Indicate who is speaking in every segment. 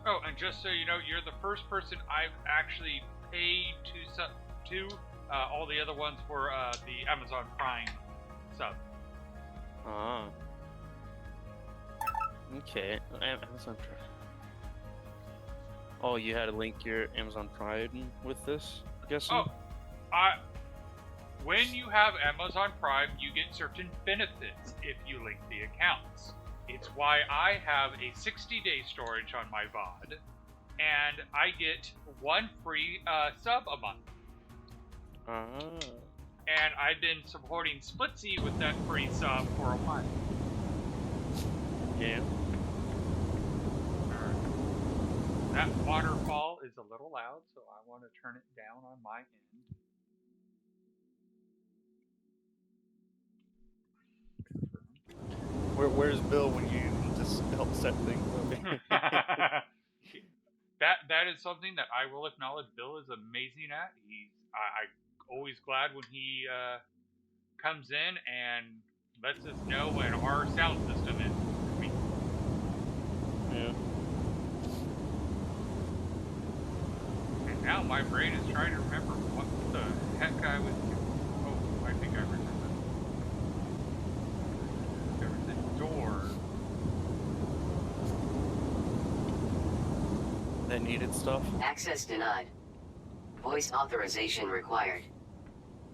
Speaker 1: Oh, and just so you know, you're the first person I've actually paid to. All the other ones were the Amazon Prime sub.
Speaker 2: Ah. Okay. Amazon Prime. Oh, you had to link your Amazon Prime with this, I guess?
Speaker 1: Oh, when you have Amazon Prime, you get certain benefits if you link the accounts. It's why I have a 60-day storage on my VOD, and I get one free sub a month. And I've been supporting Splitsy with that free sub for a while.
Speaker 2: Yeah.
Speaker 1: Alright. That waterfall is a little loud, so I want to turn it down on my end.
Speaker 2: Where's Bill when you just help set things up?
Speaker 1: That is something that I will acknowledge Bill is amazing at. I'm always glad when he comes in and lets us know when our sound system is tweaked.
Speaker 2: Yeah.
Speaker 1: And now my brain is trying to remember what the heck I was doing. Oh, I think I remember. There was a door.
Speaker 2: That needed stuff?
Speaker 3: Access denied. Voice authorization required.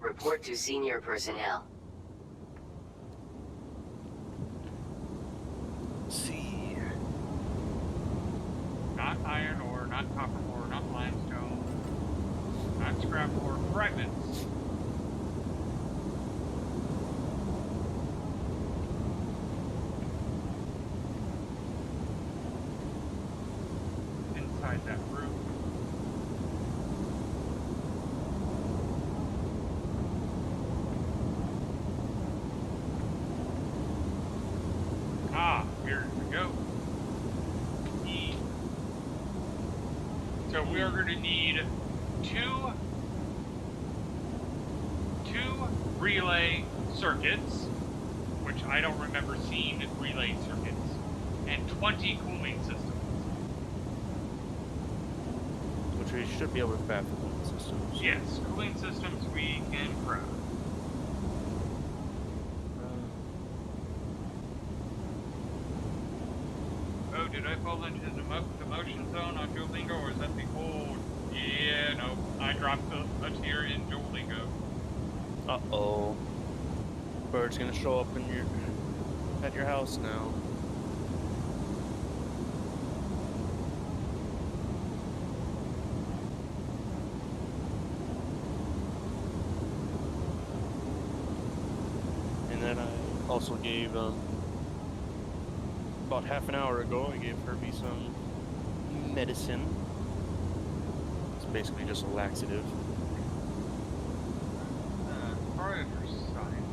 Speaker 3: Report to senior personnel.
Speaker 2: See.
Speaker 1: Not iron ore, not copper ore, not limestone, not scrap ore, fragments. Inside that room. Ah, here we go. E. So we are going to need two relay circuits, which I don't remember seeing relay circuits, and 20 cooling systems.
Speaker 2: Which we should be able to craft cooling systems.
Speaker 1: Yes, cooling systems we can craft. Oh, did I fall into the demotion zone on Duolingo, or is that the old? Yeah, no, I dropped a tier in Duolingo.
Speaker 2: Uh-oh. Bird's gonna show up in at your house now. And then I also gave about half an hour ago, I gave Herbie some medicine. It's basically just a laxative.
Speaker 1: Probably under science.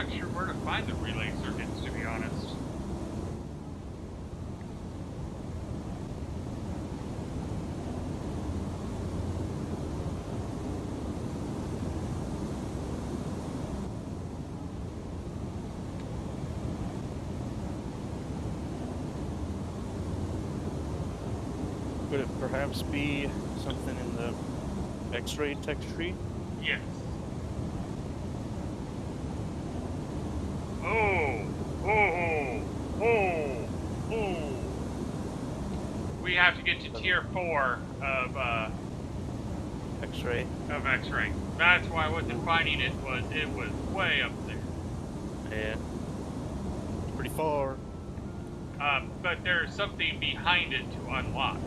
Speaker 1: not sure where to find the relay circuits, to be honest.
Speaker 2: Could it perhaps be something in the X-ray tech tree?
Speaker 1: Yes. Oh, oh, oh, oh. We have to get to tier 4
Speaker 2: X-ray.
Speaker 1: of X-ray. That's why I wasn't
Speaker 2: Ooh.
Speaker 1: finding it. It was way up there.
Speaker 2: Yeah. Pretty far.
Speaker 1: But there's something behind it to unlock.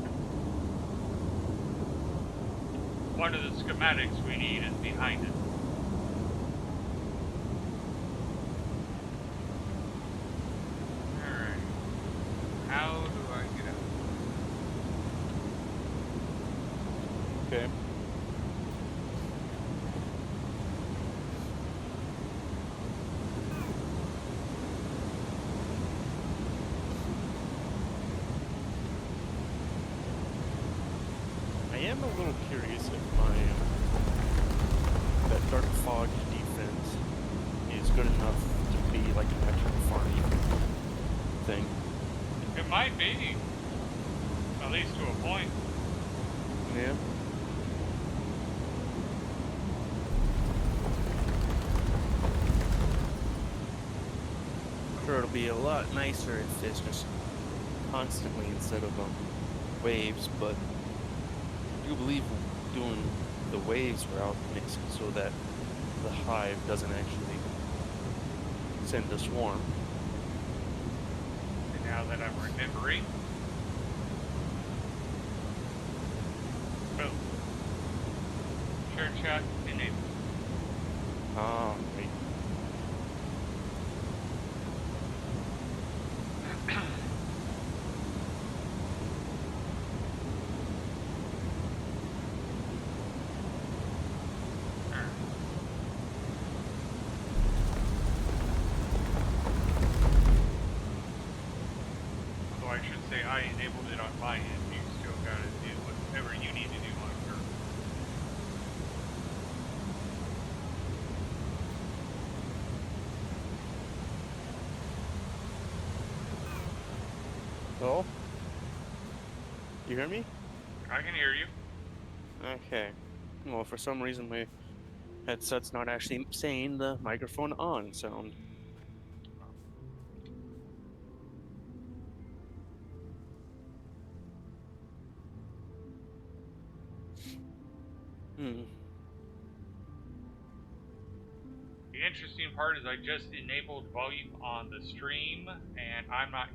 Speaker 1: One of the schematics we need is behind it. Alright. How do I get out?
Speaker 2: Okay. I am a little curious if that dark fog defense is good enough to be like an actual farming thing.
Speaker 1: It might be. At least to a point.
Speaker 2: Yeah. Sure, it'll be a lot nicer if it's just constantly instead of waves, but I do believe doing the waves route makes it so that the hive doesn't actually send a swarm.
Speaker 1: And now that I'm remembering. Boom. Share chat enabled.
Speaker 2: Ah, right.
Speaker 1: Although I should say I enabled it on my end. You still gotta do whatever you need to do on your.
Speaker 2: Well, you hear me?
Speaker 1: I can hear you.
Speaker 2: Okay. Well, for some reason my headset's not actually saying the microphone on sound. Hmm.
Speaker 1: The interesting part is I just enabled volume on the stream and I'm not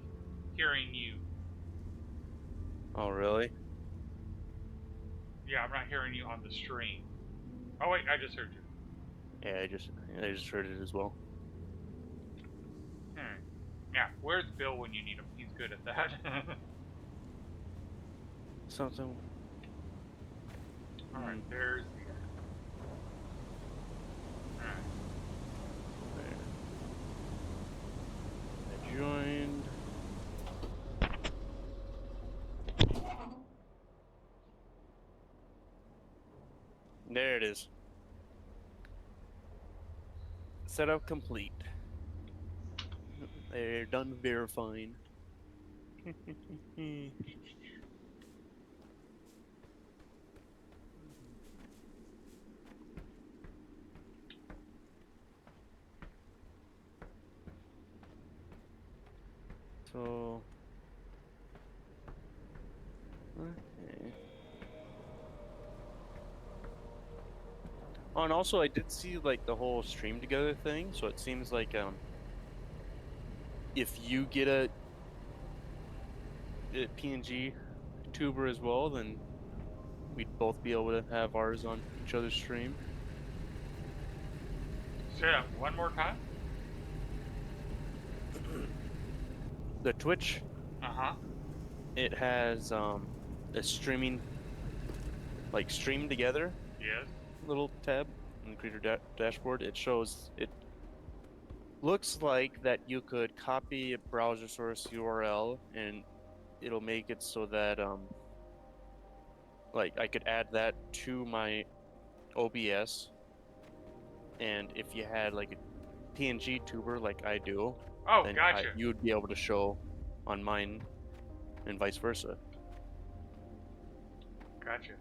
Speaker 1: hearing you.
Speaker 2: Oh, really?
Speaker 1: Yeah, I'm not hearing you on the stream. Oh wait, I just heard you.
Speaker 2: Yeah, I just heard it as well.
Speaker 1: Yeah, where's Bill when you need him? He's good at that.
Speaker 2: Something.
Speaker 1: Alright, there's the Alright.
Speaker 2: There. I joined. There it is. Setup complete. They're done verifying. So, okay. Oh, and also I did see like the whole stream together thing, so it seems like if you get a PNG tuber as well, then we'd both be able to have ours on each other's stream.
Speaker 1: Say that one more time?
Speaker 2: The Twitch,
Speaker 1: Uh-huh.
Speaker 2: it has a streaming, like stream together
Speaker 1: Yes.
Speaker 2: little tab in the creator dashboard. It shows it looks like that you could copy a browser source URL and it'll make it so that like I could add that to my OBS, and if you had like a PNG tuber like I do,
Speaker 1: Oh,
Speaker 2: then
Speaker 1: gotcha.
Speaker 2: you would be able to show on mine and vice versa.
Speaker 1: Gotcha.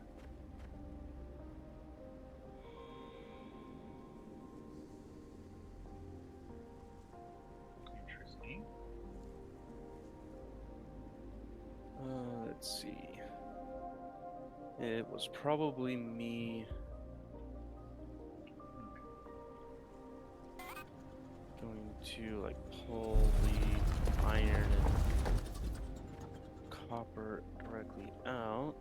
Speaker 1: Interesting.
Speaker 2: Let's see. It was probably me going to like pull the iron and copper directly out.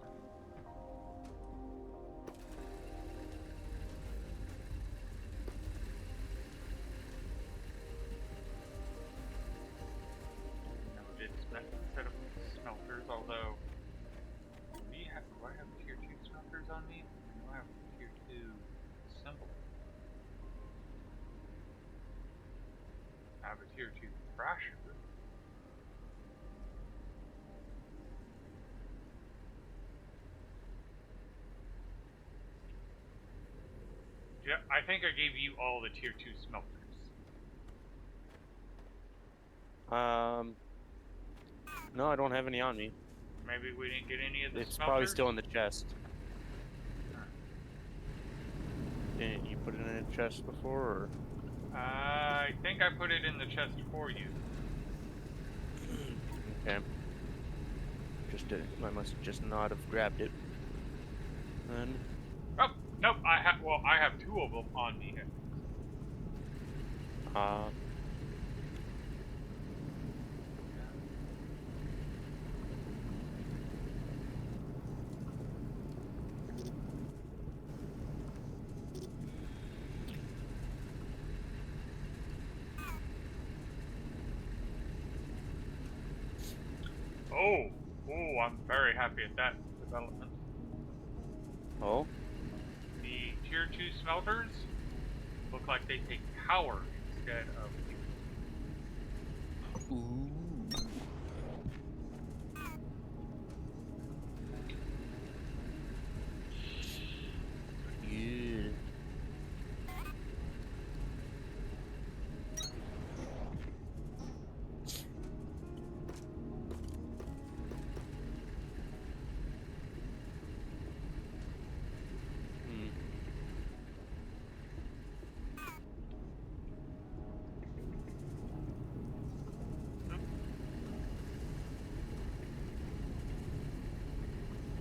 Speaker 1: Noted set up smelters, although do I have tier 2 smelters on me? Do I have tier 2 symbol? I have a tier 2 thrasher. Yeah, I think I gave you all the tier 2 smelters.
Speaker 2: No, I don't have any on me.
Speaker 1: Maybe we didn't get any of the
Speaker 2: It's
Speaker 1: smelters?
Speaker 2: probably still in the chest. Didn't you put it in a chest before, or?
Speaker 1: I think I put it in the chest for you.
Speaker 2: Okay. I must just not have grabbed it. Then.
Speaker 1: Oh, nope, I have 2 of them on me. Oh, I'm very happy at that development.
Speaker 2: Oh?
Speaker 1: The tier 2 smelters look like they take power instead of...
Speaker 2: Ooh. Yeah.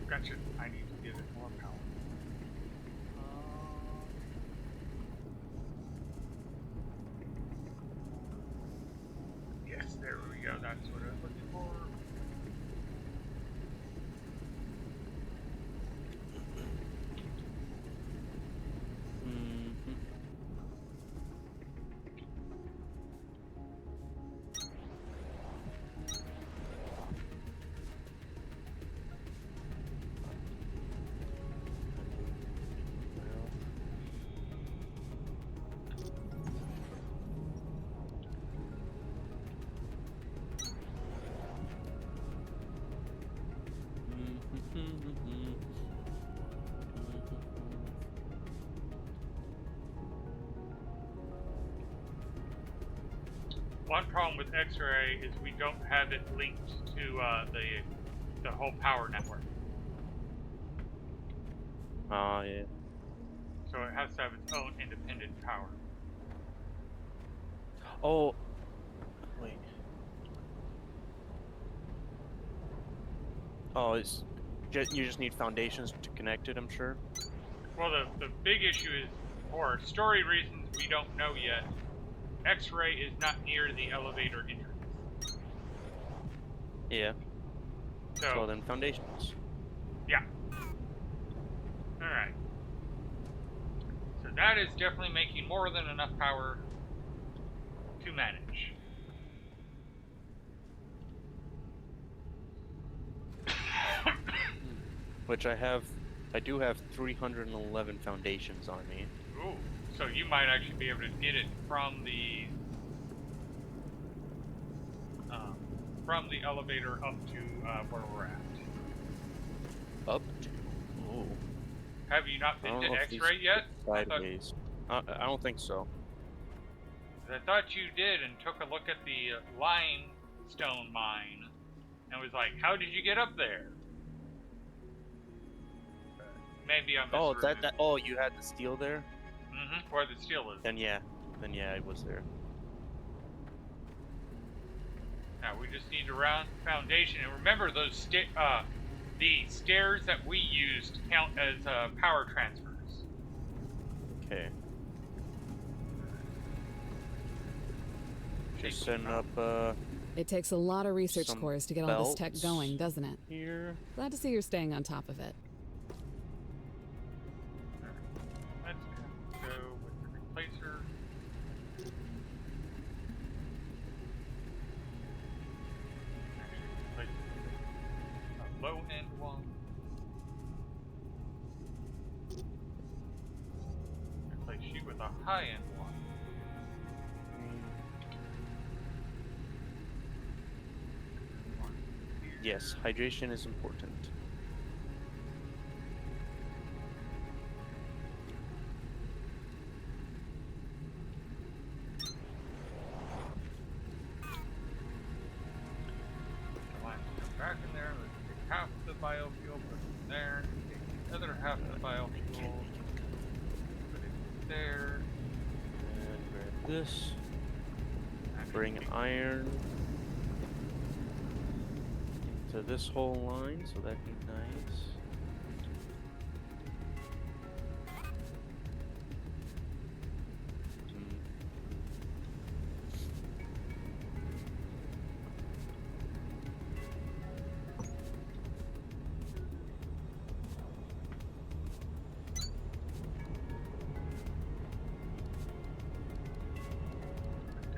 Speaker 1: Gotcha. I need to give it more power. Yes, there we go. That's what I was looking for. One problem with X-ray is we don't have it linked to the whole power network.
Speaker 2: Yeah.
Speaker 1: So it has to have its own independent power.
Speaker 2: Oh. Wait. Oh, you just need foundations to connect it, I'm sure.
Speaker 1: Well, the big issue is, for story reasons we don't know yet, X-ray is not near the elevator entrance.
Speaker 2: Yeah.
Speaker 1: So
Speaker 2: then foundations.
Speaker 1: yeah. Alright. So that is definitely making more than enough power to manage.
Speaker 2: Which I do have 311 foundations on me.
Speaker 1: Ooh. So you might actually be able to get it from the from the elevator up to where we're at.
Speaker 2: Up to. Oh.
Speaker 1: Have you not
Speaker 2: I
Speaker 1: been
Speaker 2: don't
Speaker 1: to
Speaker 2: know if these
Speaker 1: X-ray yet?
Speaker 2: sideways. I don't think so.
Speaker 1: I thought you did, and took a look at the limestone mine, and was like, "How did you get up there?" Maybe I'm
Speaker 2: Oh,
Speaker 1: misremembering.
Speaker 2: that. Oh, you had the steel there.
Speaker 1: Where the steel is.
Speaker 2: Then yeah, I was there.
Speaker 1: Now we just need to round foundation, and remember those the stairs that we used count as power transfers.
Speaker 2: Okay. Just setting up
Speaker 4: It takes a lot of research
Speaker 2: some
Speaker 4: cores to get all this tech
Speaker 2: belts
Speaker 4: going, doesn't it?
Speaker 2: here.
Speaker 4: Glad to see you're staying on top of it.
Speaker 1: Let's go with the replacer. Actually, replace a low end one. Replace you with a high end one. One here.
Speaker 2: Yes, hydration is important.
Speaker 1: The lines come back in there. Let's take half the biofuel, put it in there. Take the other half of the biofuel, put it there.
Speaker 2: And grab this.
Speaker 1: Actually,
Speaker 2: Bring iron into this whole line, so that'd be nice.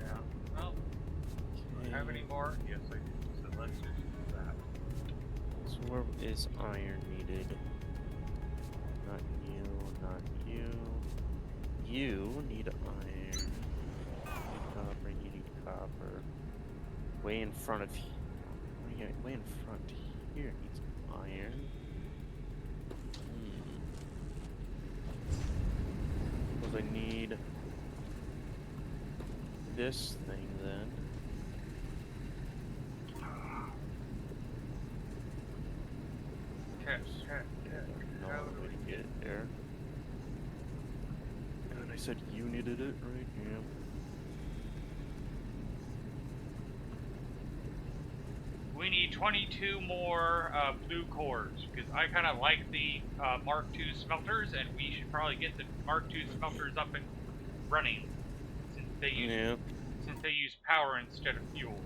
Speaker 1: down. Well, do I have any more? Yes, I do. So let's just do that.
Speaker 2: So where is iron needed? Not you, not you. You need iron. You need copper. Way in front of you. Way in front here needs iron. Suppose I need this thing then. No
Speaker 1: How
Speaker 2: other
Speaker 1: do
Speaker 2: way
Speaker 1: we
Speaker 2: to get it there. And I said you needed it, right? Yeah.
Speaker 1: We need 22 more blue cores, because I kind of like the Mark II smelters, and we should probably get the Mark II smelters up and running, since they use power instead of fuel.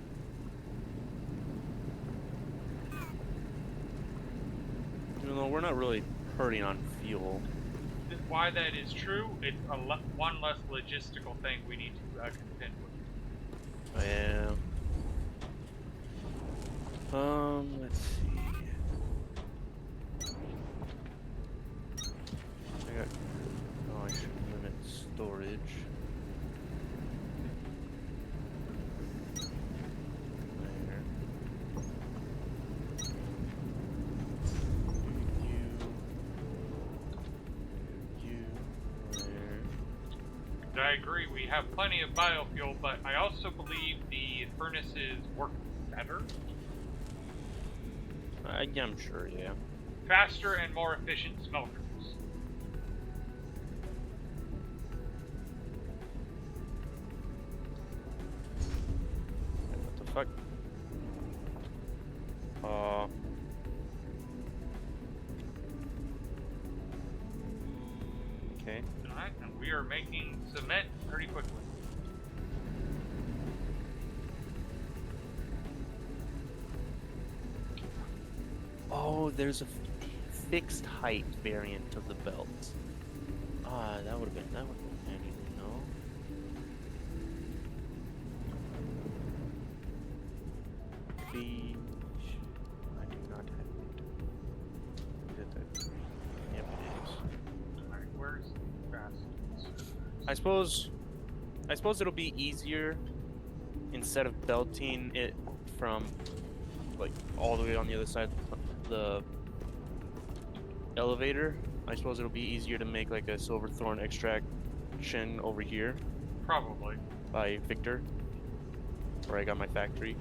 Speaker 2: Even though we're not really hurting on fuel.
Speaker 1: Why that is true, it's one less logistical thing we need to contend with.
Speaker 2: Yeah. Let's see. I should limit storage. There. You. There.
Speaker 1: I agree, we have plenty of biofuel, but I also believe the furnaces work better,
Speaker 2: Yeah, I'm sure, yeah.
Speaker 1: faster, and more efficient smelters.
Speaker 2: What the fuck? Okay.
Speaker 1: Alright, and we are making cement pretty quickly.
Speaker 2: Oh, there's a fixed height variant of the belt. Ah, that would have been handy to know. Beach. I do not have it. Is it that? Yep, it is.
Speaker 1: Alright, where's the fastest?
Speaker 2: I suppose it'll be easier instead of belting it from like all the way on the other side of the elevator, I suppose it'll be easier to make like a silver thorn extraction over here
Speaker 1: Probably.
Speaker 2: by Victor, where I got my factory.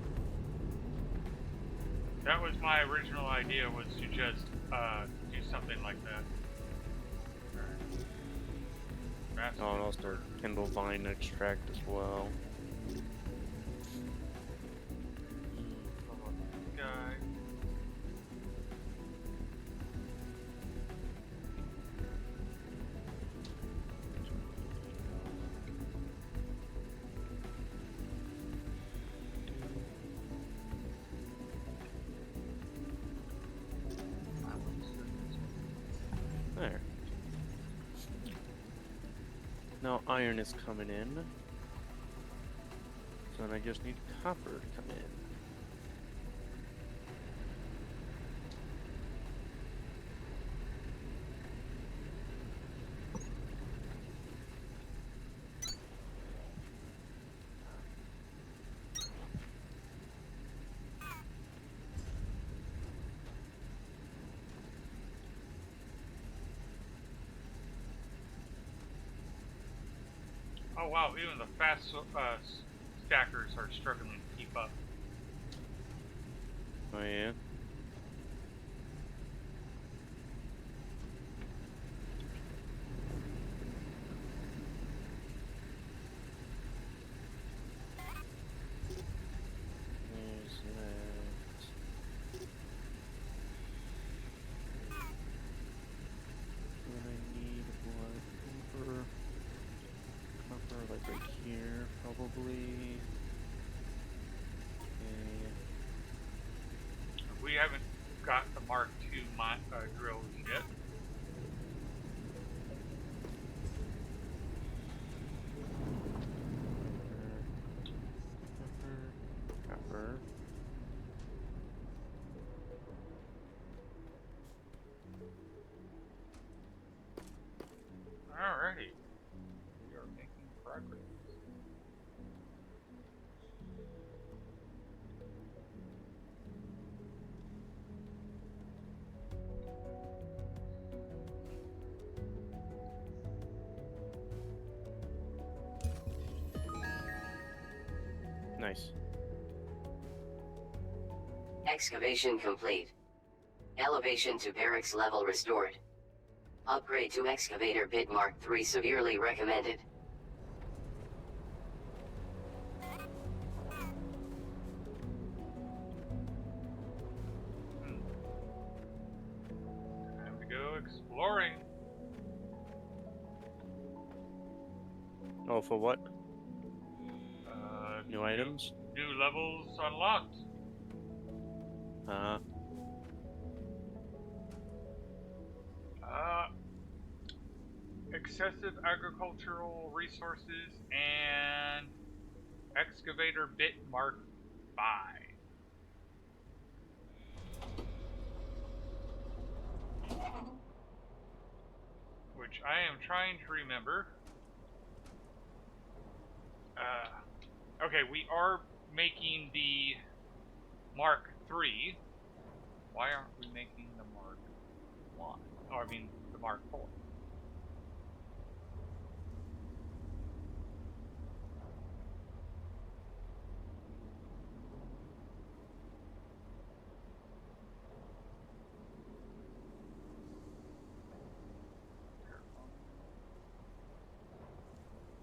Speaker 1: That was my original idea, was to just do something like that. Alright.
Speaker 2: Oh, and also Kindle Vine extract as well.
Speaker 1: Guy.
Speaker 2: There. Now iron is coming in. So then I just need copper to come in.
Speaker 1: Oh wow, even the fast stackers are struggling to keep up.
Speaker 2: Oh yeah. There's that. What I need blood copper. Copper like right here, probably. Okay.
Speaker 1: We haven't got the Mark II drills yet.
Speaker 2: Copper.
Speaker 1: Alrighty. We are making progress.
Speaker 2: Nice.
Speaker 3: Excavation complete. Elevation to barracks level restored. Upgrade to excavator bit Mark III severely recommended.
Speaker 1: Time to go exploring.
Speaker 2: Oh, for what?
Speaker 1: Uh,
Speaker 2: New items?
Speaker 1: New levels unlocked. Excessive agricultural resources and excavator bit Mark V. Which I am trying to remember. Okay, we are making the Mark III. Why aren't we making the Mark I? Oh, I mean the Mark IV.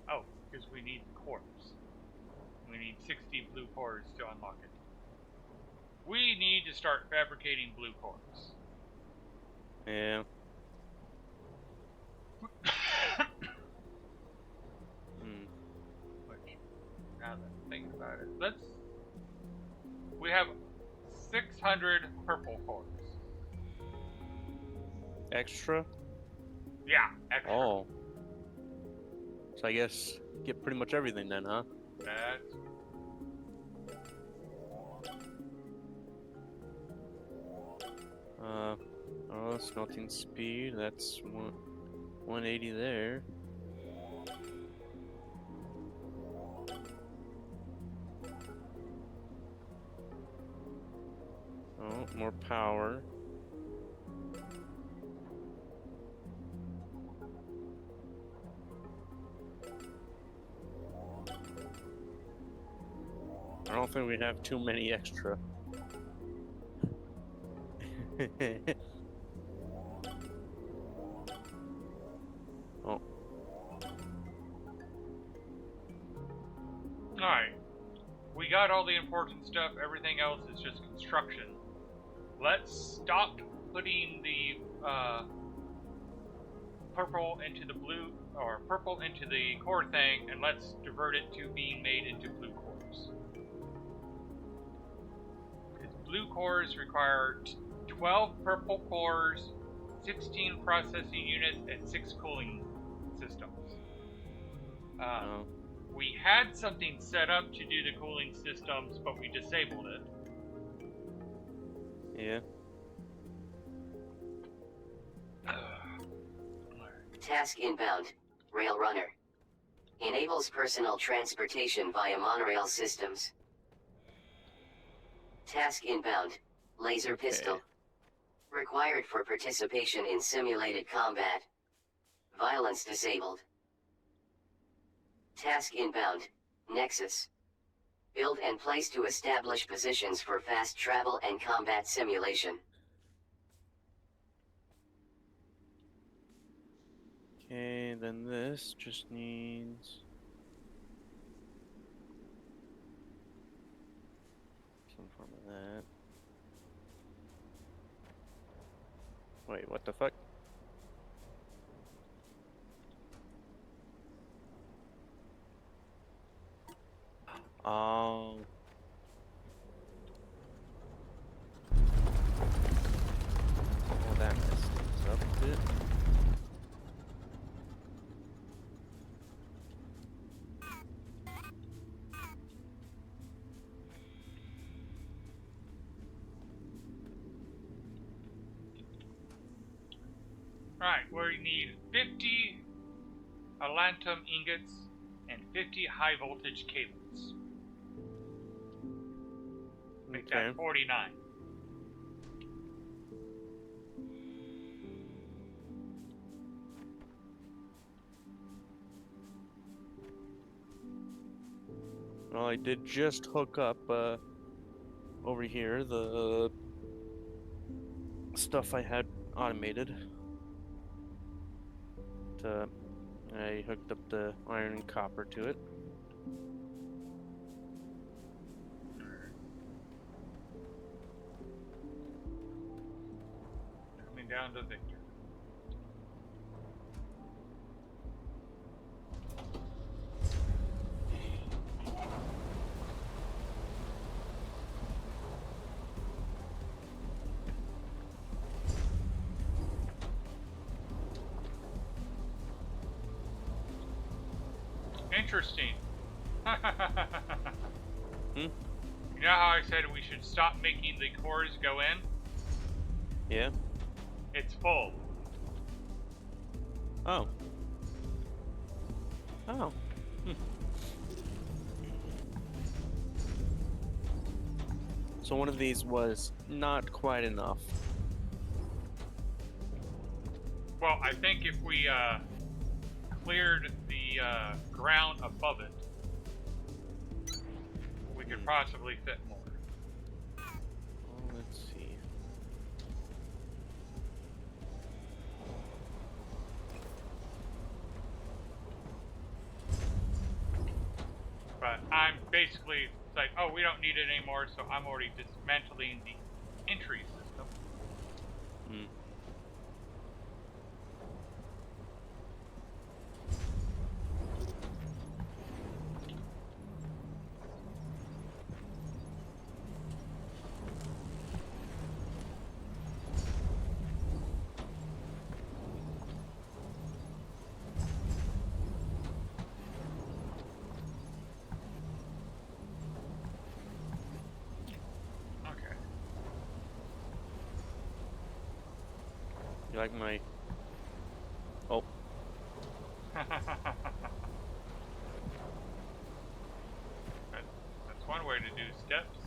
Speaker 1: Oh, because we need the cores. We need 60 blue cores to unlock it. We need to start fabricating blue cores.
Speaker 2: Yeah.
Speaker 1: Which, now that I think about it, we have 600 purple cores.
Speaker 2: Extra?
Speaker 1: Yeah, extra.
Speaker 2: Oh. So I guess get pretty much everything then, huh?
Speaker 1: That's
Speaker 2: oh, smelting speed, that's 180 there. want more power. I don't think we have too many extra. Oh,
Speaker 1: Alright. We got all the important stuff, everything else is just construction. Let's stop putting the purple into the blue, or purple into the core thing, and let's divert it to being made into blue cores. Because blue cores require 12 purple cores, 16 processing units, and 6 cooling systems.
Speaker 2: no.
Speaker 1: We had something set up to do the cooling systems, but we disabled it.
Speaker 2: Yeah.
Speaker 3: Task inbound. Rail runner. Enables personal transportation via monorail systems. Task inbound. Laser pistol. Required for participation in simulated combat. Violence disabled. Task inbound. Nexus. Build and place to establish positions for fast travel and combat simulation.
Speaker 2: Okay, then this just needs some form of that. Wait, what the fuck? Oh. Well, that messed things up a bit.
Speaker 1: Right, we need 50 allantum ingots and 50 high voltage cables. Make
Speaker 2: Okay.
Speaker 1: that 49.
Speaker 2: Well, I did just hook up over here the stuff I had automated. I hooked up the iron and copper to it.
Speaker 1: Coming down to Victor. Interesting.
Speaker 2: Hmm?
Speaker 1: You know how I said we should stop making the cores go in?
Speaker 2: Yeah.
Speaker 1: It's full.
Speaker 2: Oh. Oh. Hmm. So one of these was not quite enough.
Speaker 1: Well, I think if we cleared the ground above it, we could possibly fit more.
Speaker 2: Well, let's see.
Speaker 1: But I'm basically like, oh, we don't need it anymore, so I'm already dismantling the entry system.
Speaker 2: Hmm.
Speaker 1: Okay.
Speaker 2: You like my... Oh.
Speaker 1: That's one way to do steps.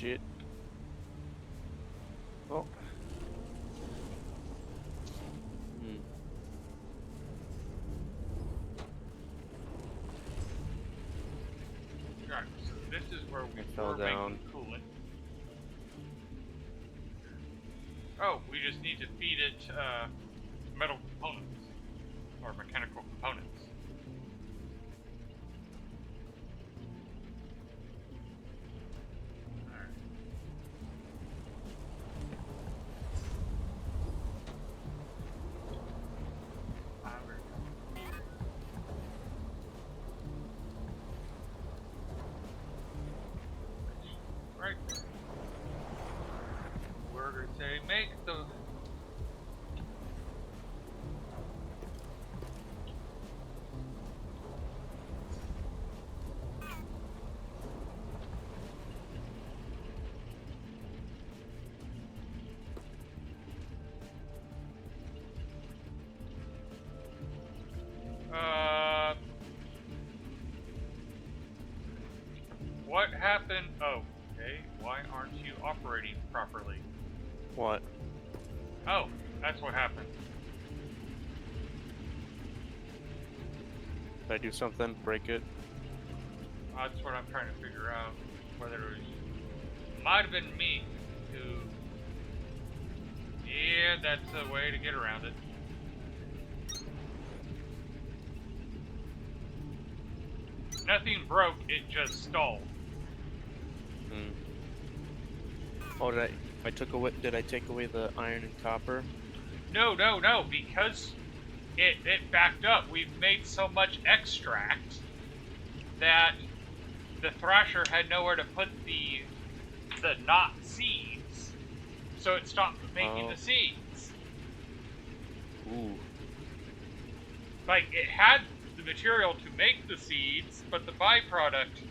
Speaker 2: shit. Oh. Hmm.
Speaker 1: Right, so this is where we
Speaker 2: I fell
Speaker 1: were
Speaker 2: down.
Speaker 1: making coolant. Oh, we just need to feed it metal components or mechanical components. Alright. Right. We're going to say make the what happened? Oh, okay. Why aren't you operating properly?
Speaker 2: What?
Speaker 1: Oh, that's what happened.
Speaker 2: Did I do something? Break it?
Speaker 1: That's what I'm trying to figure out. Whether it was, might have been me who. Yeah, that's a way to get around it. Nothing broke, it just stalled.
Speaker 2: Hmm. Oh, did I take away the iron and copper?
Speaker 1: No, because it backed up. We've made so much extract that the thrasher had nowhere to put the not seeds, so it stopped making the seeds.
Speaker 2: Ooh.
Speaker 1: Like, it had the material to make the seeds, but the byproduct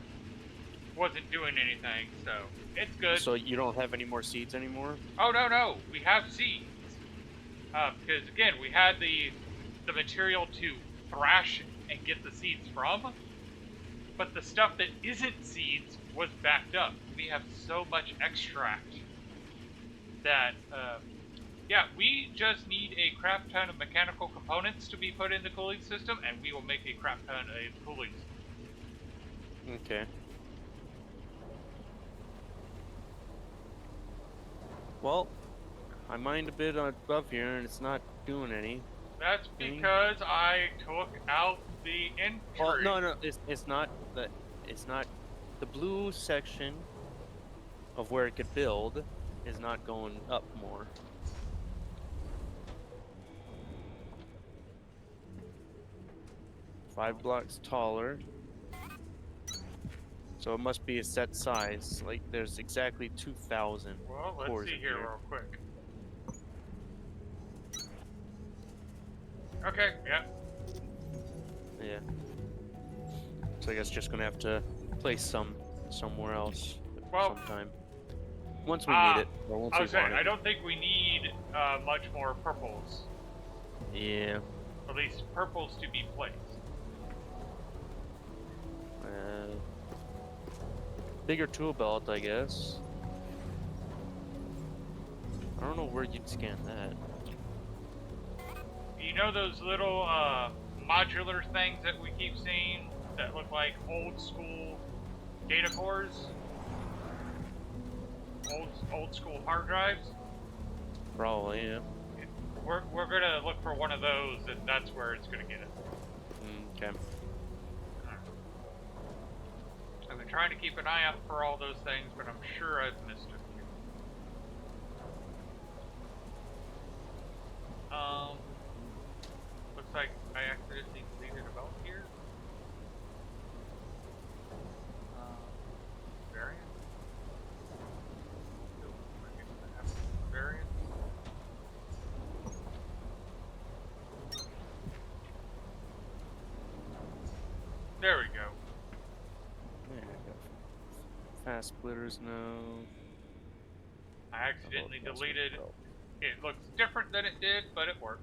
Speaker 1: wasn't doing anything, so it's good.
Speaker 2: So you don't have any more seeds anymore?
Speaker 1: Oh, no, we have seeds. Because, again, we had the material to thrash and get the seeds from, but the stuff that isn't seeds was backed up. We have so much extract that, yeah, we just need a crap ton of mechanical components to be put in the cooling system, and we will make a crap ton of cooling system.
Speaker 2: Okay. Well, I mined a bit above here, and it's not doing any.
Speaker 1: That's because I took out the entry.
Speaker 2: Well, no, it's not the blue section of where it could build is not going up more. Five blocks taller. So it must be a set size. Like there's exactly 2,000
Speaker 1: Well, let's
Speaker 2: cores
Speaker 1: see
Speaker 2: in
Speaker 1: here real quick. Okay, yeah.
Speaker 2: Yeah. So I guess just gonna have to place some somewhere else sometime. Once we need it, or once we want it.
Speaker 1: I don't think we need much more purples.
Speaker 2: Yeah.
Speaker 1: At least purples to be placed.
Speaker 2: Bigger tool belt, I guess. I don't know where you'd scan that.
Speaker 1: You know those little modular things that we keep seeing that look like old school data cores? Old school hard drives?
Speaker 2: Probably, yeah.
Speaker 1: We're gonna look for one of those, and that's where it's gonna get it.
Speaker 2: Okay.
Speaker 1: I've been trying to keep an eye out for all those things, but I'm sure I've missed it. Looks like I accidentally deleted a belt here. Variant. Variant. There we go.
Speaker 2: Yeah, I got fast splitters now.
Speaker 1: I accidentally deleted. It looks different than it did, but it works.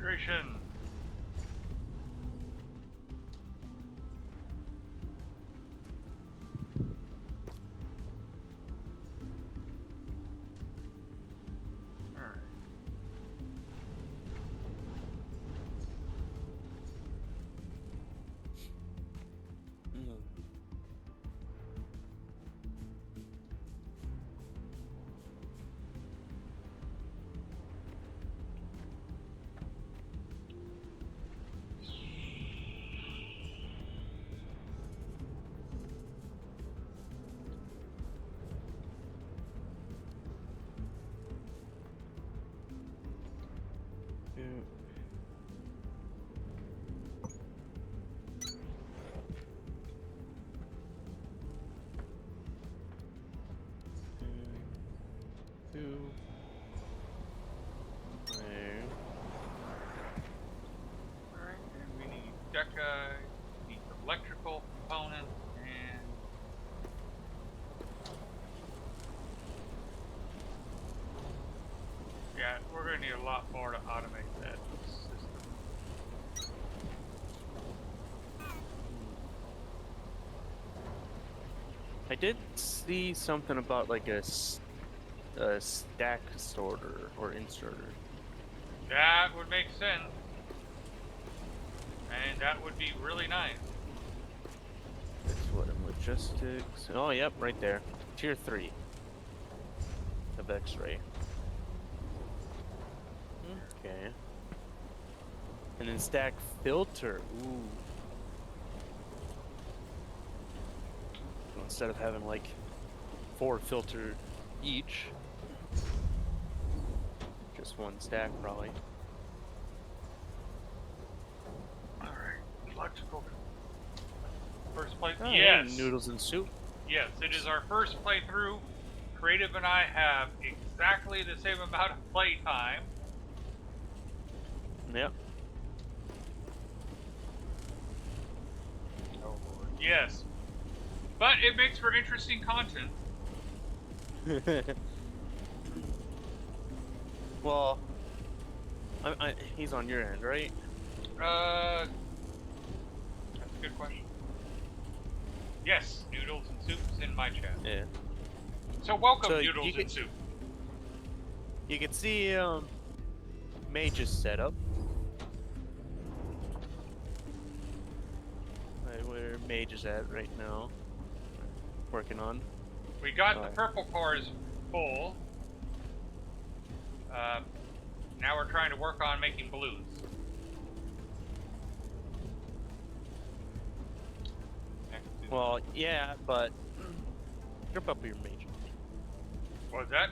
Speaker 1: Hydration. Alright.
Speaker 2: Mm. Yeah. Two. There.
Speaker 1: Alright, and we need deca, we need electrical components, and yeah, we're gonna need a lot more to automate that system.
Speaker 2: I did see something about like a stack sorter or inserter.
Speaker 1: That would make sense. And that would be really nice.
Speaker 2: That's what in logistics. Oh, yep, right there. Tier 3 of X-ray. Okay. And then stack filter. Ooh. So instead of having like 4 filter each, just one stack probably.
Speaker 1: Alright, electrical. First play.
Speaker 2: Oh,
Speaker 1: yes.
Speaker 2: and noodles and soup.
Speaker 1: Yes, it is our first playthrough. Creative and I have exactly the same amount of play time.
Speaker 2: Yep.
Speaker 1: Oh Lord. Yes. But it makes for interesting content.
Speaker 2: Well, he's on your end, right?
Speaker 1: That's a good question. Yes, noodles and soup's in my chat.
Speaker 2: Yeah.
Speaker 1: So welcome,
Speaker 2: So
Speaker 1: noodles
Speaker 2: you
Speaker 1: and
Speaker 2: can-
Speaker 1: soup.
Speaker 2: You can see Mage's setup. Right where Mage is at right now. Working on.
Speaker 1: We got the
Speaker 2: Alright.
Speaker 1: purple cores full. Now we're trying to work on making blues.
Speaker 2: Well, yeah, but jump up here, Mage.
Speaker 1: What was that?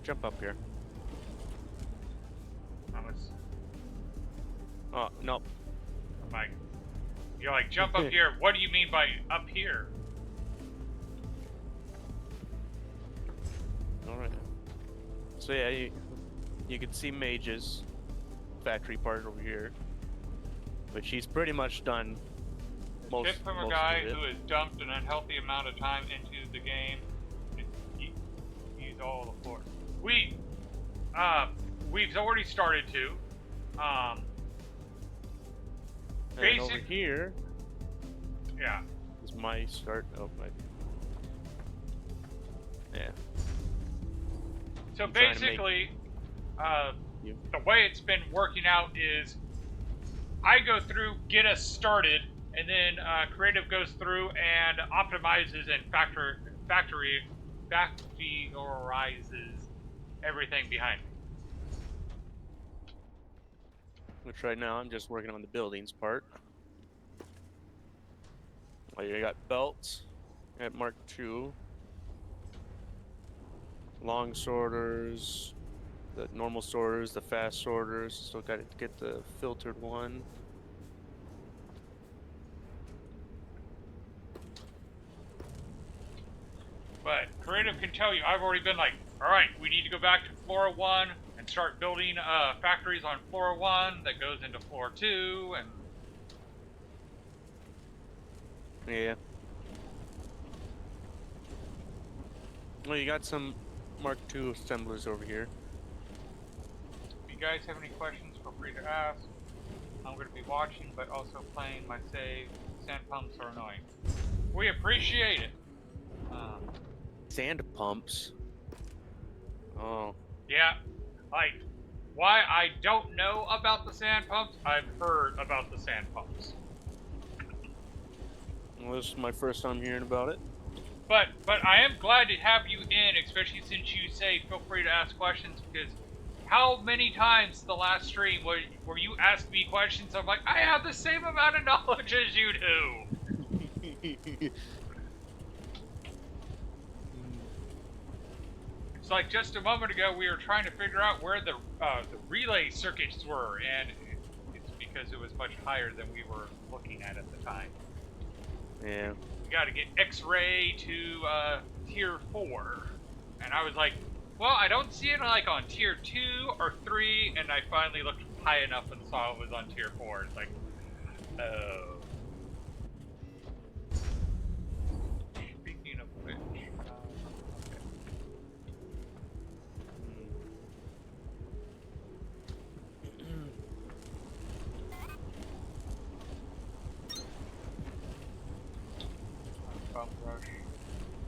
Speaker 2: Jump up here. Oh, nope.
Speaker 1: Like, you're like, jump up here. What do you mean by up here?
Speaker 2: Alright. So yeah, you can see Mage's factory part over here. But she's pretty much done most,
Speaker 1: Tip from a
Speaker 2: most
Speaker 1: guy
Speaker 2: of it.
Speaker 1: who has dumped an unhealthy amount of time into the game. Use all the floor. We've already started to.
Speaker 2: And over
Speaker 1: basic-
Speaker 2: here
Speaker 1: Yeah.
Speaker 2: is my start. Oh, my. Yeah.
Speaker 1: So
Speaker 2: I'm trying to make-
Speaker 1: basically,
Speaker 2: You.
Speaker 1: the way it's been working out is I go through, get us started, and then Creative goes through and optimizes and factorizes everything behind me.
Speaker 2: Which right now I'm just working on the buildings part. Well, you got belts at Mark II, long sorters, the normal sorters, the fast sorters. Still got to get the filtered one.
Speaker 1: But Creative can tell you, I've already been like, all right, we need to go back to Flora 1 and start building factories on Flora 1 that goes into Floor 2, and
Speaker 2: Yeah. Well, you got some Mark II assemblers over here.
Speaker 1: if you guys have any questions feel free to ask. I'm going to be watching, but also playing my save. Sand pumps are annoying. We appreciate it.
Speaker 2: Sand pumps. Oh.
Speaker 1: Yeah, like, why I don't know about the sand pumps, I've heard about the sand pumps.
Speaker 2: Well, this is my first time hearing about it.
Speaker 1: But I am glad to have you in, especially since you say feel free to ask questions, because how many times the last stream where you asked me questions, I'm like, I have the same amount of knowledge as you do. It's like just a moment ago we were trying to figure out where the relay circuits were, and it's because it was much higher than we were looking at the time.
Speaker 2: Yeah.
Speaker 1: We got to get X-ray to tier 4, and I was like, well, I don't see it like on tier 2 or 3, and I finally looked high enough and saw it was on tier 4. It's like, oh. Speaking of which, okay. Bump rush,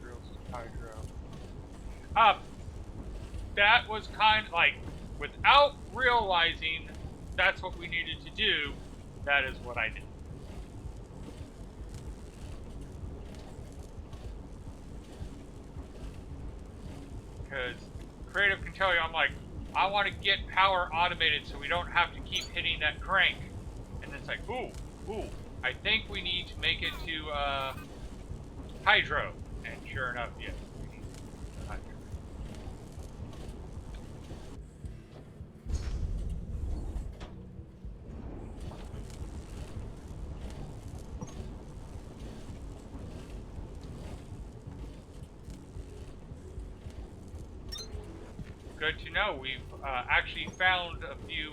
Speaker 1: drills to hydro. That was kind of like, without realizing that's what we needed to do, that is what I did. Because Creative can tell you, I'm like, I want to get power automated so we don't have to keep hitting that crank. And it's like, ooh, I think we need to make it to hydro. And sure enough, yes, we need hydro. Good to know. We've actually found a few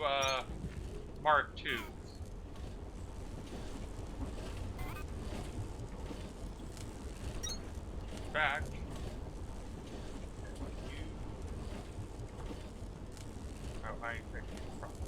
Speaker 1: Mark IIs. Back. Oh, I fixed the problem.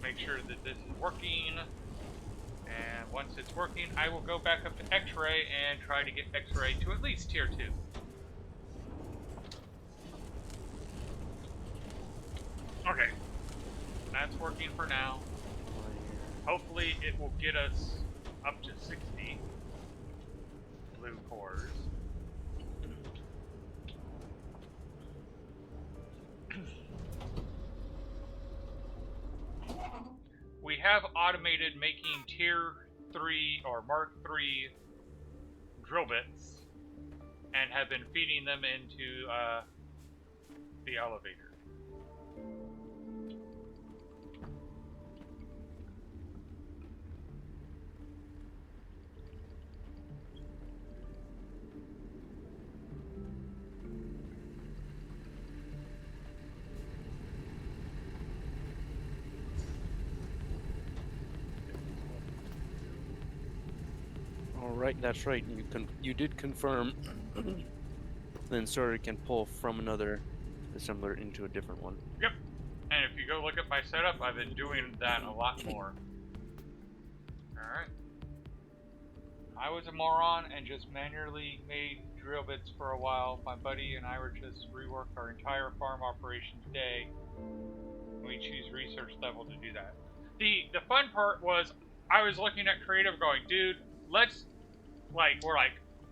Speaker 1: Make sure that this is working, and once it's working, I will go back up to X-ray and try to get X-ray to at least tier 2. Okay, that's working for now. Hopefully it will get us up to 60 blue cores. We have automated making tier 3 or Mark 3 drill bits and have been feeding them into the elevator.
Speaker 2: All right, that's right. You did confirm. The inserter can pull from another assembler into a different one.
Speaker 1: Yep. And if you go look at my setup, I've been doing that a lot more. Alright. I was a moron and just manually made drill bits for a while. My buddy and I were just reworked our entire farm operation today. We choose research level to do that. The fun part was I was looking at creative going, dude,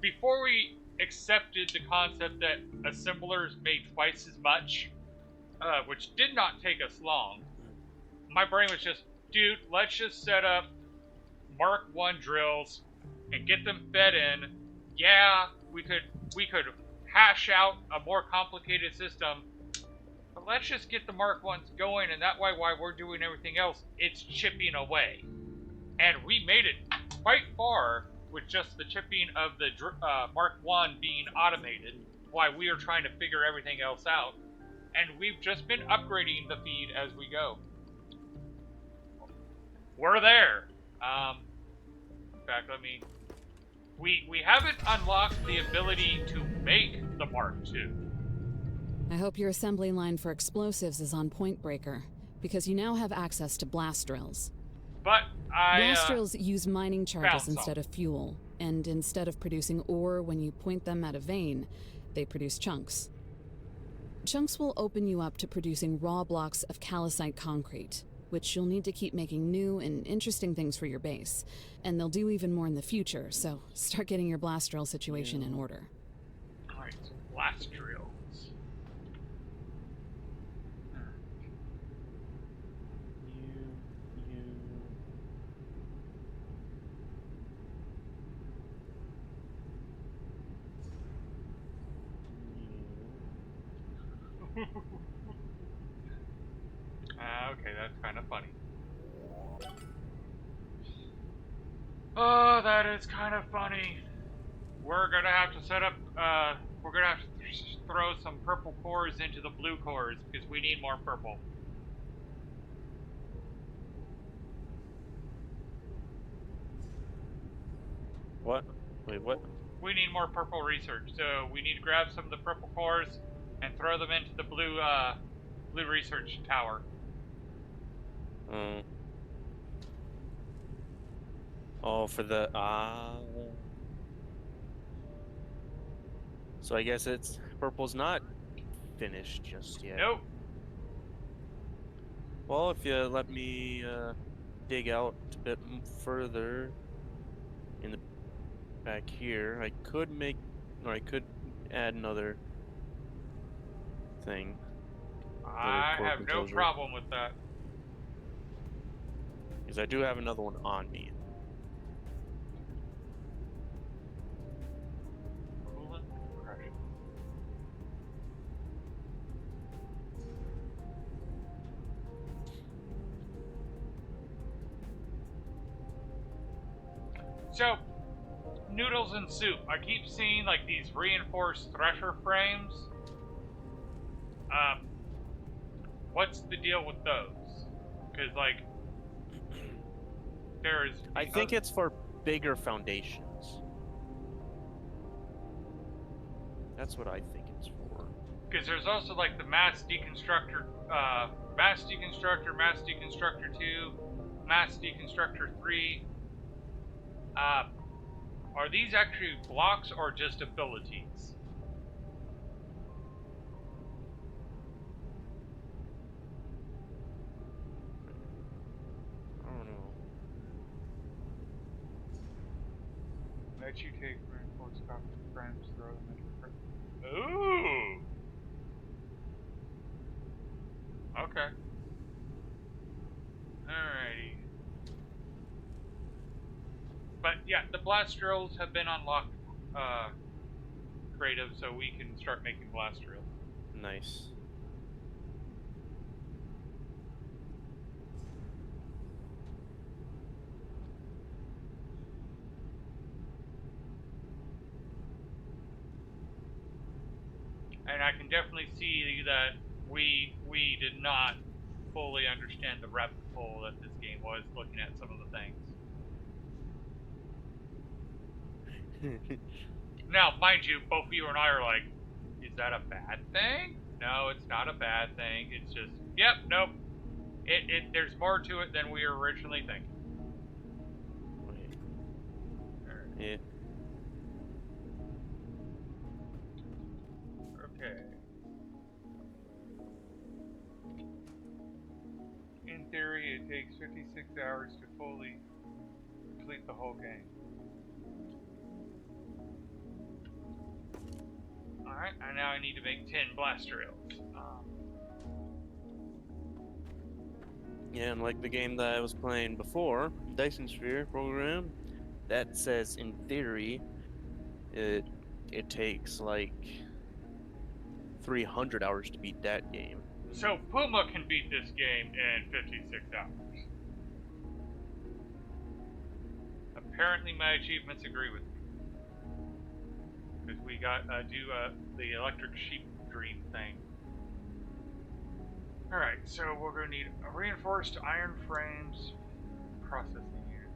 Speaker 1: before we accepted the concept that assemblers made twice as much, which did not take us long, my brain was just, dude, let's just set up Mark 1 drills and get them fed in. Yeah, we could hash out a more complicated system, but let's just get the Mark 1s going, and that way while we're doing everything else, it's chipping away. And we made it quite far with just the chipping of the Mark 1 being automated while we are trying to figure everything else out. And we've just been upgrading the feed as we go. we're there. In fact, let me. We haven't unlocked the ability to make the Mark II.
Speaker 4: I hope your assembly line for explosives is on Point Breaker, because you now have access to blast drills.
Speaker 1: But
Speaker 4: Blast drills use mining charges
Speaker 1: found some.
Speaker 4: instead of fuel, and instead of producing ore when you point them at a vein, they produce chunks. Chunks will open you up to producing raw blocks of calcite concrete, which you'll need to keep making new and interesting things for your base. And they'll do even more in the future, so start getting your blast drill situation in order.
Speaker 1: Alright, so blast drills. Okay, that's kind of funny. Oh, that is kind of funny. We're gonna have to set up, we're gonna have to throw some purple cores into the blue cores, because we need more purple.
Speaker 2: What? Wait, what?
Speaker 1: We need more purple research, so we need to grab some of the purple cores and throw them into the blue, blue research tower.
Speaker 2: Oh, for the so I guess it's purple's not finished just yet.
Speaker 1: Nope.
Speaker 2: Well, if you let me dig out a bit further in the back here, I could add another thing.
Speaker 1: I have no problem with that.
Speaker 2: Because I do have another one on me.
Speaker 1: Coolant compression. So, noodles and soup. I keep seeing like these reinforced thresher frames. What's the deal with those? Because like, there is.
Speaker 2: I think it's for bigger foundations. That's what I think it's for.
Speaker 1: Because there's also like the mass deconstructor, mass deconstructor, mass deconstructor 2, mass deconstructor 3. Are these actually blocks or just abilities?
Speaker 2: I don't know.
Speaker 1: Let you take reinforced copper frames, throw them into the frame. Ooh! Okay. Alrighty. But yeah, the blast drills have been unlocked, creative, so we can start making blast drills.
Speaker 2: Nice.
Speaker 1: And I can definitely see that we did not fully understand the rabbit hole that this game was, looking at some of the things. Now, mind you, both you and I are like, is that a bad thing? No, it's not a bad thing. It's just, yep, nope. There's more to it than we were originally thinking.
Speaker 2: Wait. Yeah.
Speaker 1: Okay. In theory, it takes 56 hours to fully complete the whole game. Alright, and now I need to make 10 blast drills.
Speaker 2: Yeah, and like the game that I was playing before, Dyson Sphere program, that says in theory it takes like 300 hours to beat that game.
Speaker 1: So Puma can beat this game in 56 hours. Apparently my achievements agree with me. Because we got do the electric sheep dream thing. Alright, so we're going to need reinforced iron frames, processing units.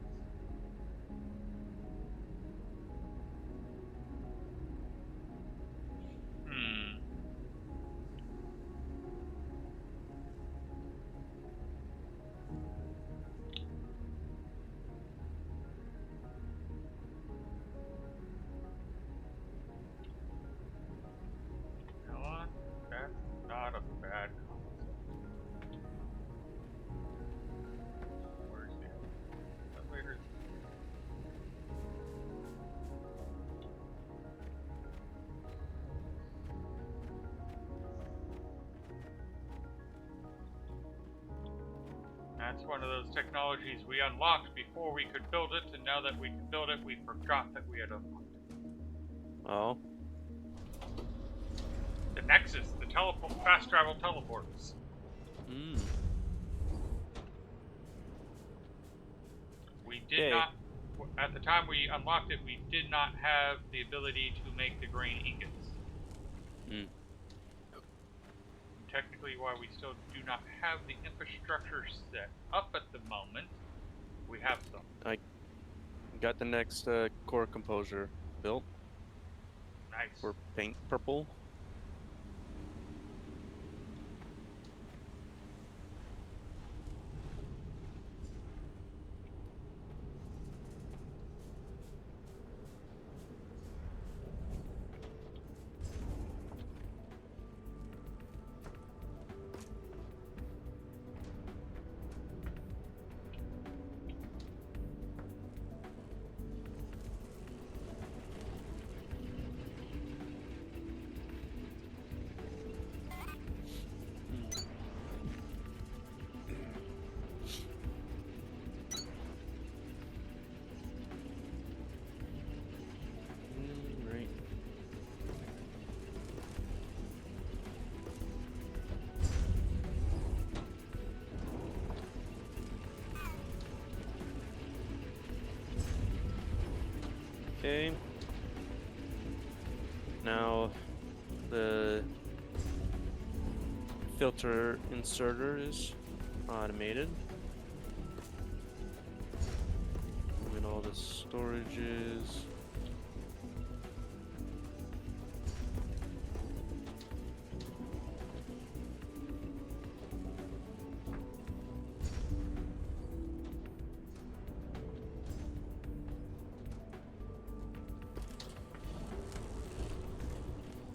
Speaker 1: Hmm. You know what? That's not a bad concept. Where's the elevator? That's one of those technologies we unlocked before we could build it, and now that we can build it, we forgot that we had unlocked it.
Speaker 2: Oh.
Speaker 1: The Nexus, the fast travel teleports.
Speaker 2: Hmm.
Speaker 1: We did not, at the time we unlocked it, we did not have the ability to make the grain ingots.
Speaker 2: Hmm.
Speaker 1: Technically, while we still do not have the infrastructure set up at the moment, we have some.
Speaker 2: I got the next core composer built
Speaker 1: Nice.
Speaker 2: for paint purple. Right. Okay. Now the filter inserter is automated. Moving all the storages.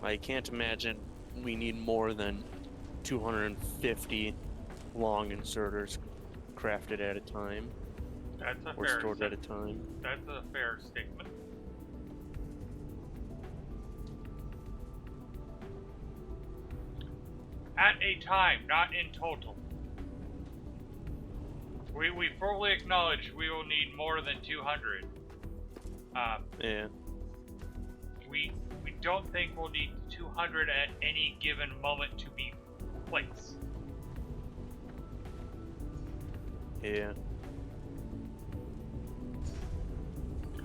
Speaker 2: I can't imagine we need more than 250 long inserters crafted at a time
Speaker 1: That's a
Speaker 2: or
Speaker 1: fair
Speaker 2: stored at a time.
Speaker 1: That's a fair statement. At a time, not in total. We fully acknowledge we will need more than 200.
Speaker 2: Yeah.
Speaker 1: We don't think we'll need 200 at any given moment to be placed.
Speaker 2: Yeah.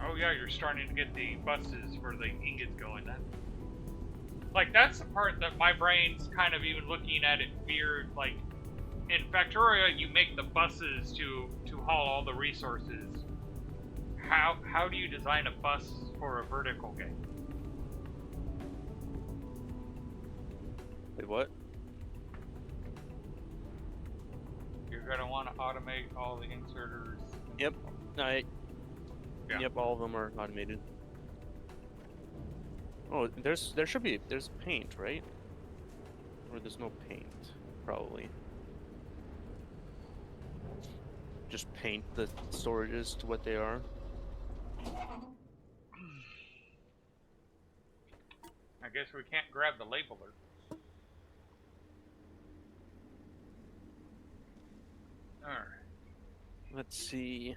Speaker 1: Oh yeah, you're starting to get the buses for the ingots going then. Like, that's the part that my brain's kind of even looking at it weird. Like, in Factoria, you make the buses to haul all the resources. How do you design a bus for a vertical game?
Speaker 2: Wait, what?
Speaker 1: You're gonna want to automate all the inserters.
Speaker 2: Yep.
Speaker 1: Yeah.
Speaker 2: Yep, all of them are automated. Oh, there should be there's paint, right? Or there's no paint, probably. Just paint the storages to what they are.
Speaker 1: I guess we can't grab the labeler. Alright.
Speaker 2: Let's see.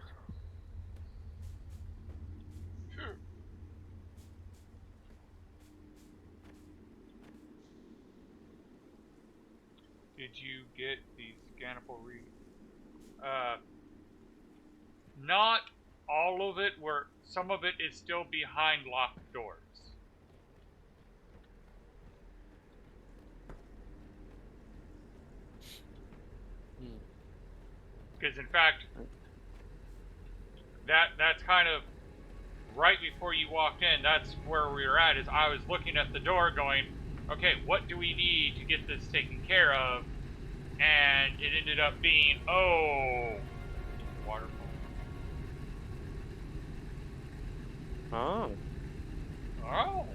Speaker 1: Did you get the scannable read? Not all of it, where some of it is still behind locked doors. Because in fact, that's kind of right before you walked in. That's where we were at. Is I was looking at the door, going, okay, what do we need to get this taken care of? And it ended up being, oh, waterfall.
Speaker 2: Oh.
Speaker 1: Oh,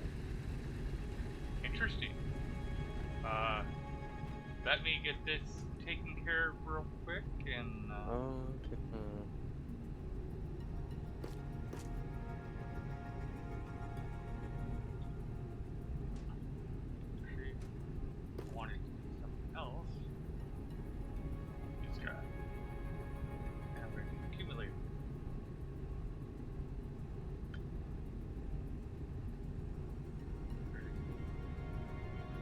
Speaker 1: interesting. Let me get this taken care of real quick, and
Speaker 2: Okay.
Speaker 1: actually wanted to do something else. Just got accumulated.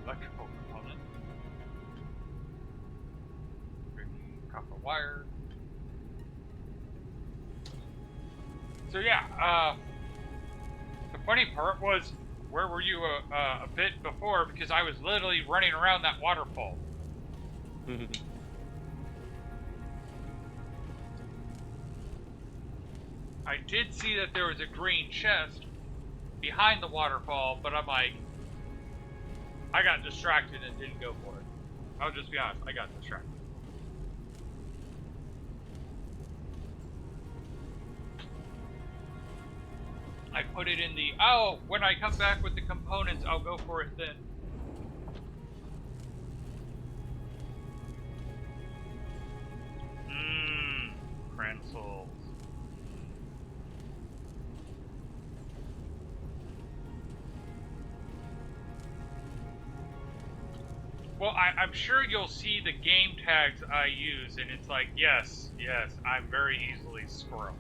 Speaker 1: Electrical component. Copper wire. So yeah, the funny part was, where were you a bit before? Because I was literally running around that waterfall. I did see that there was a green chest behind the waterfall, but I'm like, I got distracted and didn't go for it. I'll just be honest, I got distracted. I put it in the, oh, when I come back with the components, I'll go for it then. Cransels. Well, I'm sure you'll see the game tags I use, and it's like, yes, I'm very easily squirreled.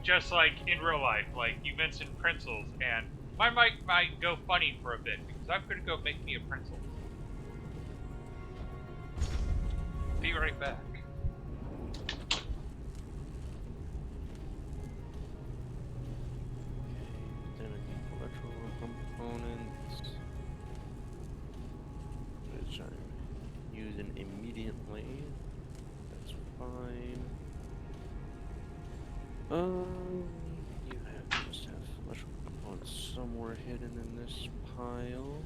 Speaker 1: Just like in real life, like you mentioned Princels, and my mic might go funny for a bit, because I'm gonna go make me a Princel. Be right back.
Speaker 2: Electrical components, which I'm using immediately. That's fine. You just have electrical components somewhere hidden in this pile.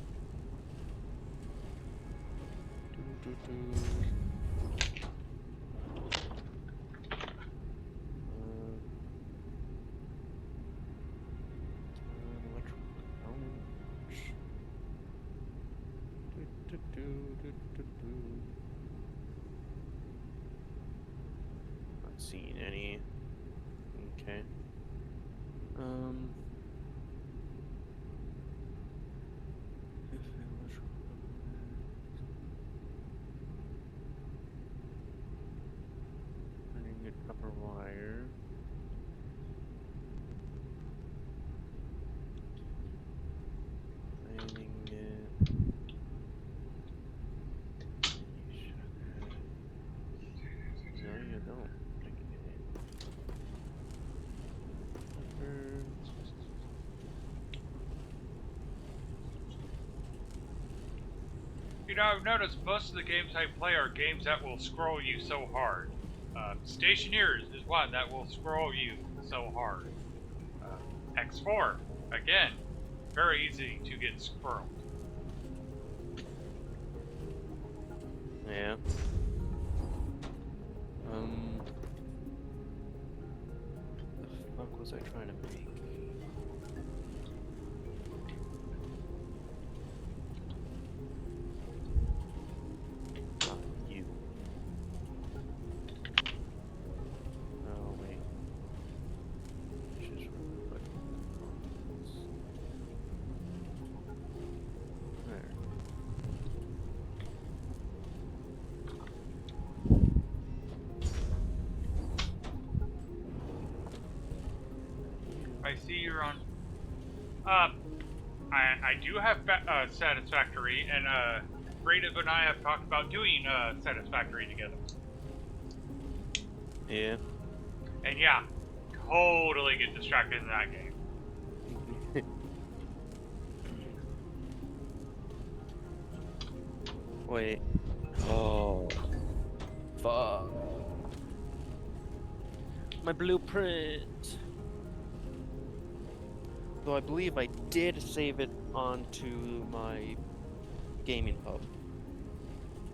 Speaker 2: Electrical components. Not seeing any. Okay. Running it copper wire. Lining it. No, you don't.
Speaker 1: You know, I've noticed most of the games I play are games that will scroll you so hard. Stationeers is one that will scroll you so hard. X4, again, very easy to get squirreled.
Speaker 2: Yeah. The fuck was I trying to make? Not you. Oh wait. Just reflect components. There.
Speaker 1: I see you're on. I do have Satisfactory, and Braided and I have talked about doing Satisfactory together.
Speaker 2: Yeah.
Speaker 1: And yeah, totally get distracted in that game.
Speaker 2: Wait. Oh. Fuck. My blueprint. Though I believe I did save it onto my gaming hub.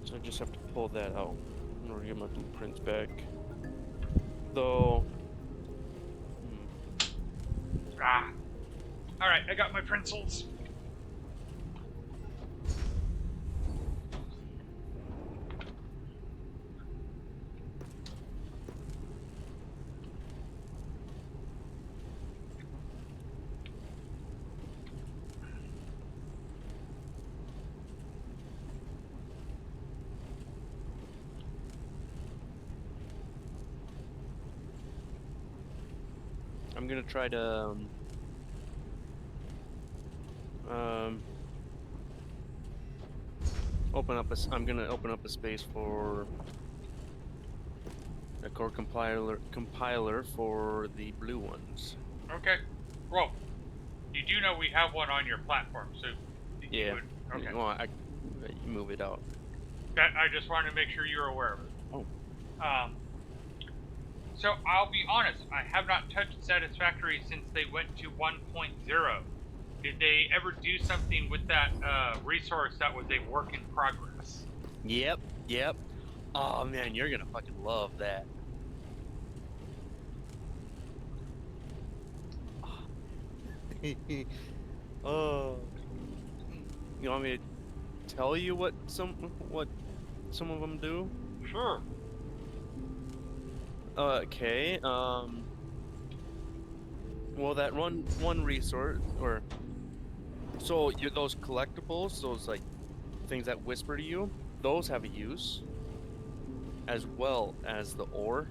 Speaker 2: So I just have to pull that out in order to get my blueprints back. Though...
Speaker 1: Ah. Alright, I got my pencils.
Speaker 2: I'm gonna try to I'm gonna open up a space for a core compiler for the blue ones.
Speaker 1: Okay. Well, you do know we have one on your platform, so you
Speaker 2: Yeah.
Speaker 1: would, okay.
Speaker 2: Well, you move it out.
Speaker 1: I just wanted to make sure you were aware of it.
Speaker 2: Oh.
Speaker 1: So I'll be honest, I have not touched Satisfactory since they went to 1.0. Did they ever do something with that resource that was a work in progress?
Speaker 2: Yep. Oh man, you're gonna fucking love that. Oh. You want me to tell you what some of them do?
Speaker 1: Sure.
Speaker 2: Okay. Well, that one resource, or so those collectibles, those like things that whisper to you, those have a use, as well as the ore.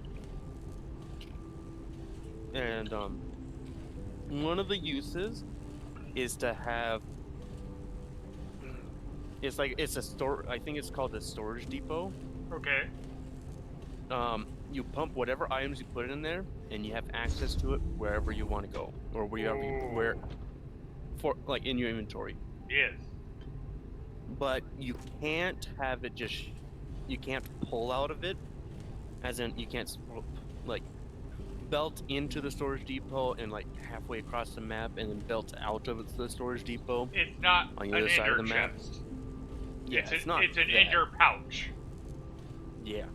Speaker 2: And one of the uses is to have. It's a store. I think it's called the storage depot.
Speaker 1: Okay.
Speaker 2: You pump whatever items you put in there, and you have access to it wherever you want to go, or where for like in your inventory.
Speaker 1: Yes.
Speaker 2: But you can't have it you can't pull out of it, as in you can't like belt into the storage depot and like halfway across the map and then belt out of the storage depot.
Speaker 1: It's not
Speaker 2: on the
Speaker 1: an
Speaker 2: other side of
Speaker 1: ender
Speaker 2: the map.
Speaker 1: chest.
Speaker 2: Yeah,
Speaker 1: it's
Speaker 2: not
Speaker 1: an
Speaker 2: that.
Speaker 1: ender pouch.
Speaker 2: Yeah.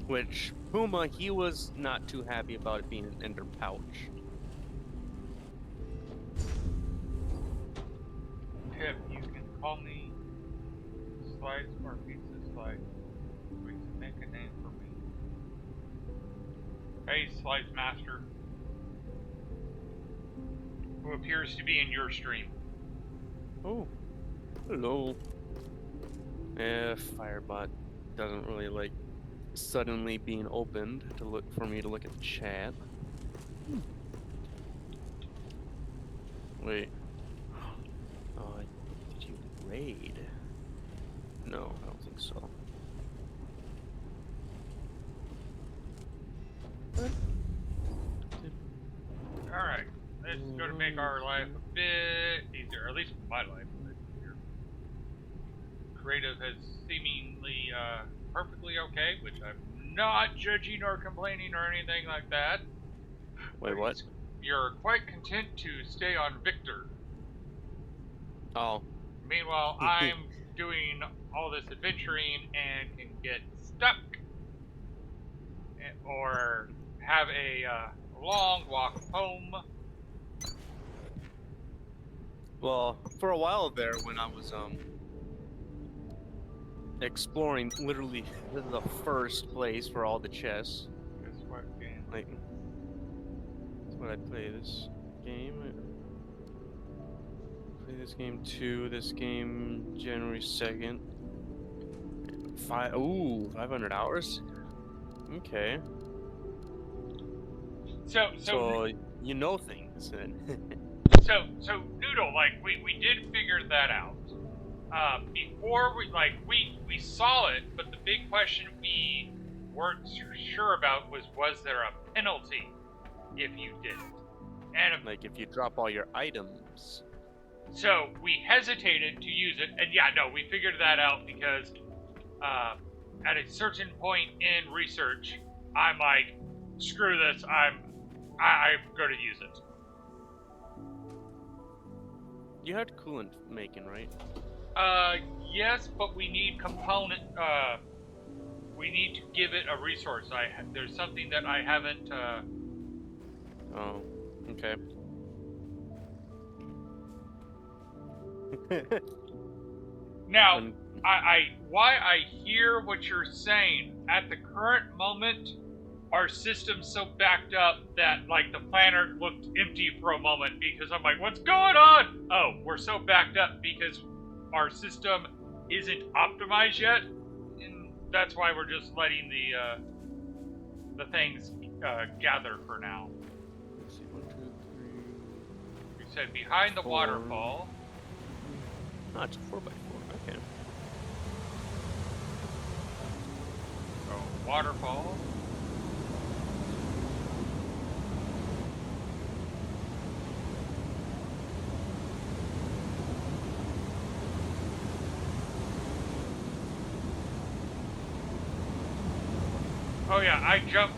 Speaker 2: Which Puma, he was not too happy about it being an ender pouch.
Speaker 1: Pip, you can call me Slice or Pizza Slice. We can make a name for me. Hey, Slice Master. Who appears to be in your stream.
Speaker 2: Oh. Hello. Firebot doesn't really like suddenly being opened to look for me to look at the chat. Wait. Did you raid? No, I don't think so. What?
Speaker 1: Alright, this is going to make our life a bit easier, at least my life a bit easier. Creative has seemingly perfectly okay, which I'm not judging or complaining or anything like that.
Speaker 2: Wait, what?
Speaker 1: You're quite content to stay on Victor.
Speaker 2: Oh.
Speaker 1: Meanwhile, I'm doing all this adventuring and can get stuck or have a long walk home.
Speaker 2: Well, for a while there, when I was exploring, literally the first place for all the chests.
Speaker 1: Guess what game?
Speaker 2: Like, that's what I play this game. I play this game too. This game January 2nd. 500 hours. Okay. So you know things then.
Speaker 1: So Noodle, like we did figure that out. Before we saw it, but the big question we weren't sure about was there a penalty if you did it? And
Speaker 2: like if you drop all your items.
Speaker 1: So we hesitated to use it, and yeah, no, we figured that out because at a certain point in research, I'm like, screw this. I'm going to use it.
Speaker 2: You had coolant making, right?
Speaker 1: Yes, but we need component. We need to give it a resource. There's something that I haven't.
Speaker 2: Oh, okay.
Speaker 1: Now, why I hear what you're saying. At the current moment, our system's so backed up that like the planet looked empty for a moment because I'm like, what's going on? Oh, we're so backed up because our system isn't optimized yet, and that's why we're just letting the things gather for now.
Speaker 2: Let's see, 1, 2, 3.
Speaker 1: You said behind the
Speaker 2: 4.
Speaker 1: waterfall.
Speaker 2: Oh, it's a 4x4. Okay.
Speaker 1: So waterfall. Oh yeah, I jumped.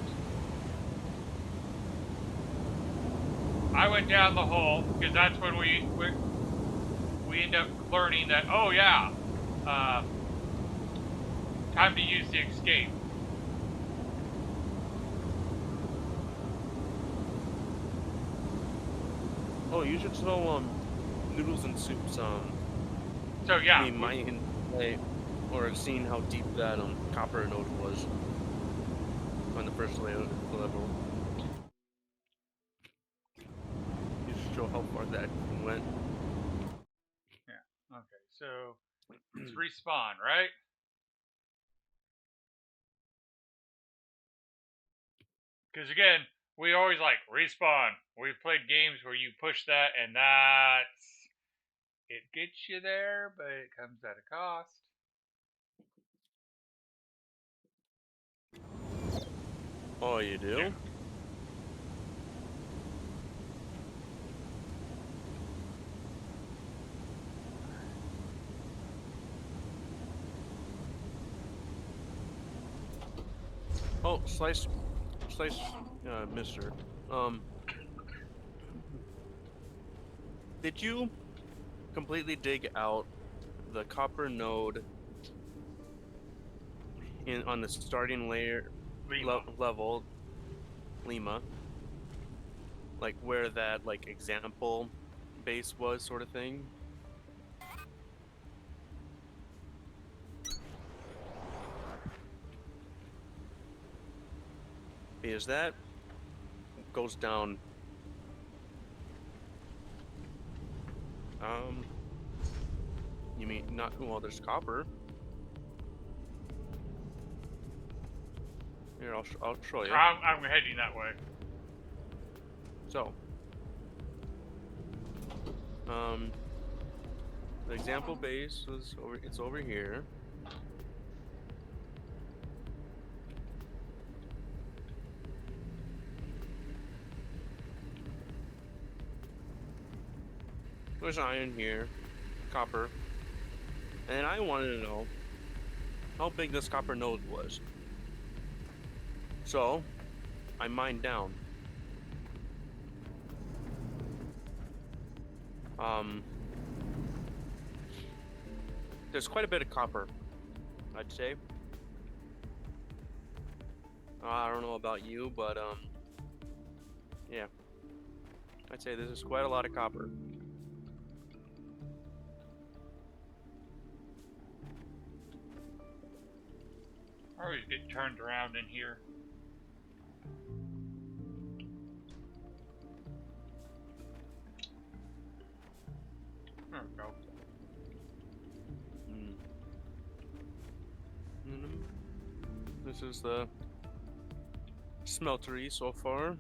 Speaker 1: I went down the hole because that's when we end up learning that, oh yeah, time to use the escape.
Speaker 2: Oh, you should show Noodles and Soup's
Speaker 1: So yeah,
Speaker 2: I mean, mine or seeing how deep that copper node was on the first level. You should show how far that went.
Speaker 1: yeah. Okay, so it's respawn, right? Because again, we always like respawn. We've played games where you push that and it gets you there, but it comes at a cost.
Speaker 2: Oh, you do?
Speaker 1: Yeah.
Speaker 2: Oh, slice, mister. Did you completely dig out the copper node on the starting layer level, Lima? Like where that like example base was, sort of thing? Because that goes down. You mean not? Well, there's copper. Here, I'll show you.
Speaker 1: I'm heading that way.
Speaker 2: So, the example base was over. It's over here. There's iron here, copper, and I wanted to know how big this copper node was. So, I mined down. There's quite a bit of copper, I'd say. I don't know about you, but yeah, I'd say this is quite a lot of copper.
Speaker 1: I always get turned around in here. There we go.
Speaker 2: This is the smeltery so far.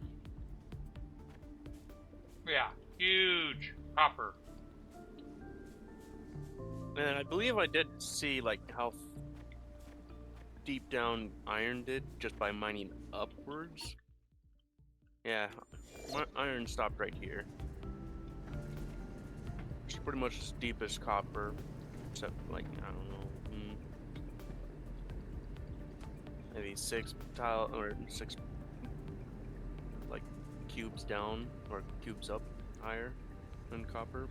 Speaker 1: Yeah, huge copper.
Speaker 2: And I believe I did see like how deep down iron did just by mining upwards. Yeah, my iron stopped right here. It's pretty much as deep as copper, except like, I don't know. maybe 6 tile or 6 like cubes down or cubes up higher than copper.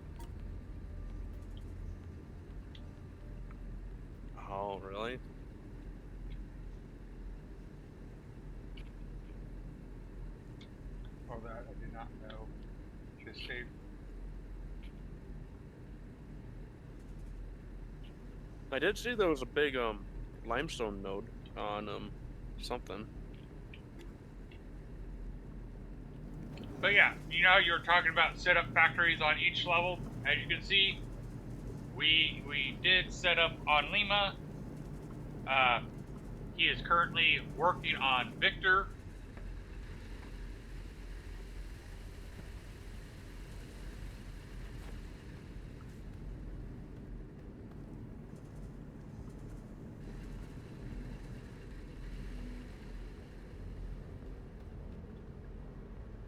Speaker 2: Oh, really?
Speaker 1: Oh, that I did not know. Just save.
Speaker 2: I did see there was a big limestone node on something.
Speaker 1: But yeah, you know how you were talking about set up factories on each level? As you can see, we did set up on Lima. He is currently working on Victor.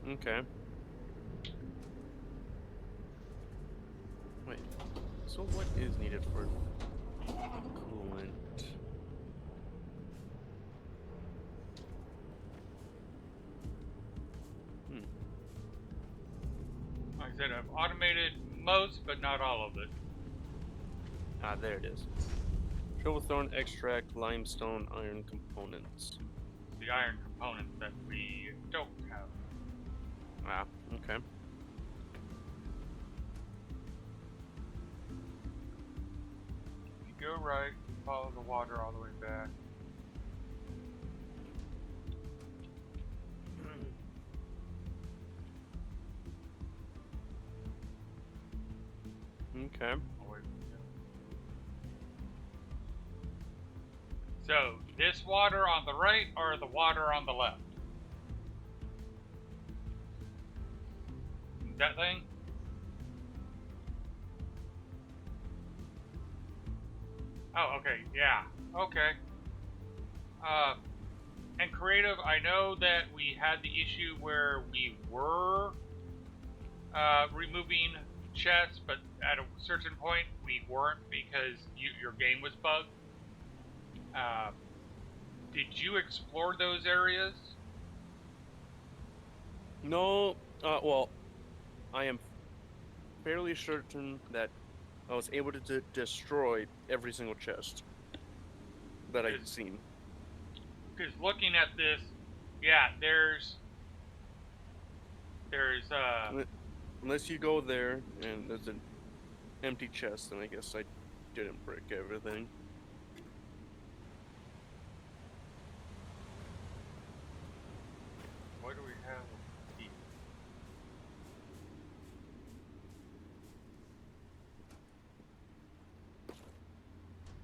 Speaker 2: Okay. Wait. So what is needed for coolant?
Speaker 1: Like I said, I've automated most, but not all of it.
Speaker 2: Ah, there it is. Thorn extract, limestone, iron components.
Speaker 1: The iron component that we don't have.
Speaker 2: Ah, okay.
Speaker 1: If you go right, you follow the water all the way back.
Speaker 2: Okay.
Speaker 1: Away from you. So, this water on the right or the water on the left? That thing? Oh, okay, yeah, okay. And creative, I know that we had the issue where we were removing chests, but at a certain point we weren't because your game was bugged. Did you explore those areas?
Speaker 2: No, well, I am fairly certain that I was able to destroy every single chest that I'd seen.
Speaker 1: Because looking at this, yeah, there's
Speaker 2: Unless you go there and there's an empty chest, then I guess I didn't break everything.
Speaker 1: what do we have?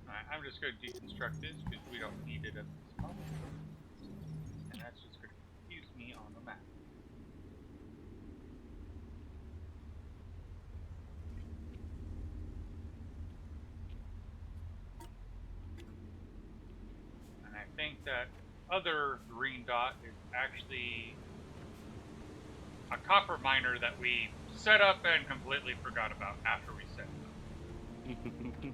Speaker 1: Alright, I'm just going to deconstruct this because we don't need it at this moment. And that's just going to confuse me on the map. And I think that other green dot is actually a copper miner that we set up and completely forgot about after we set it up.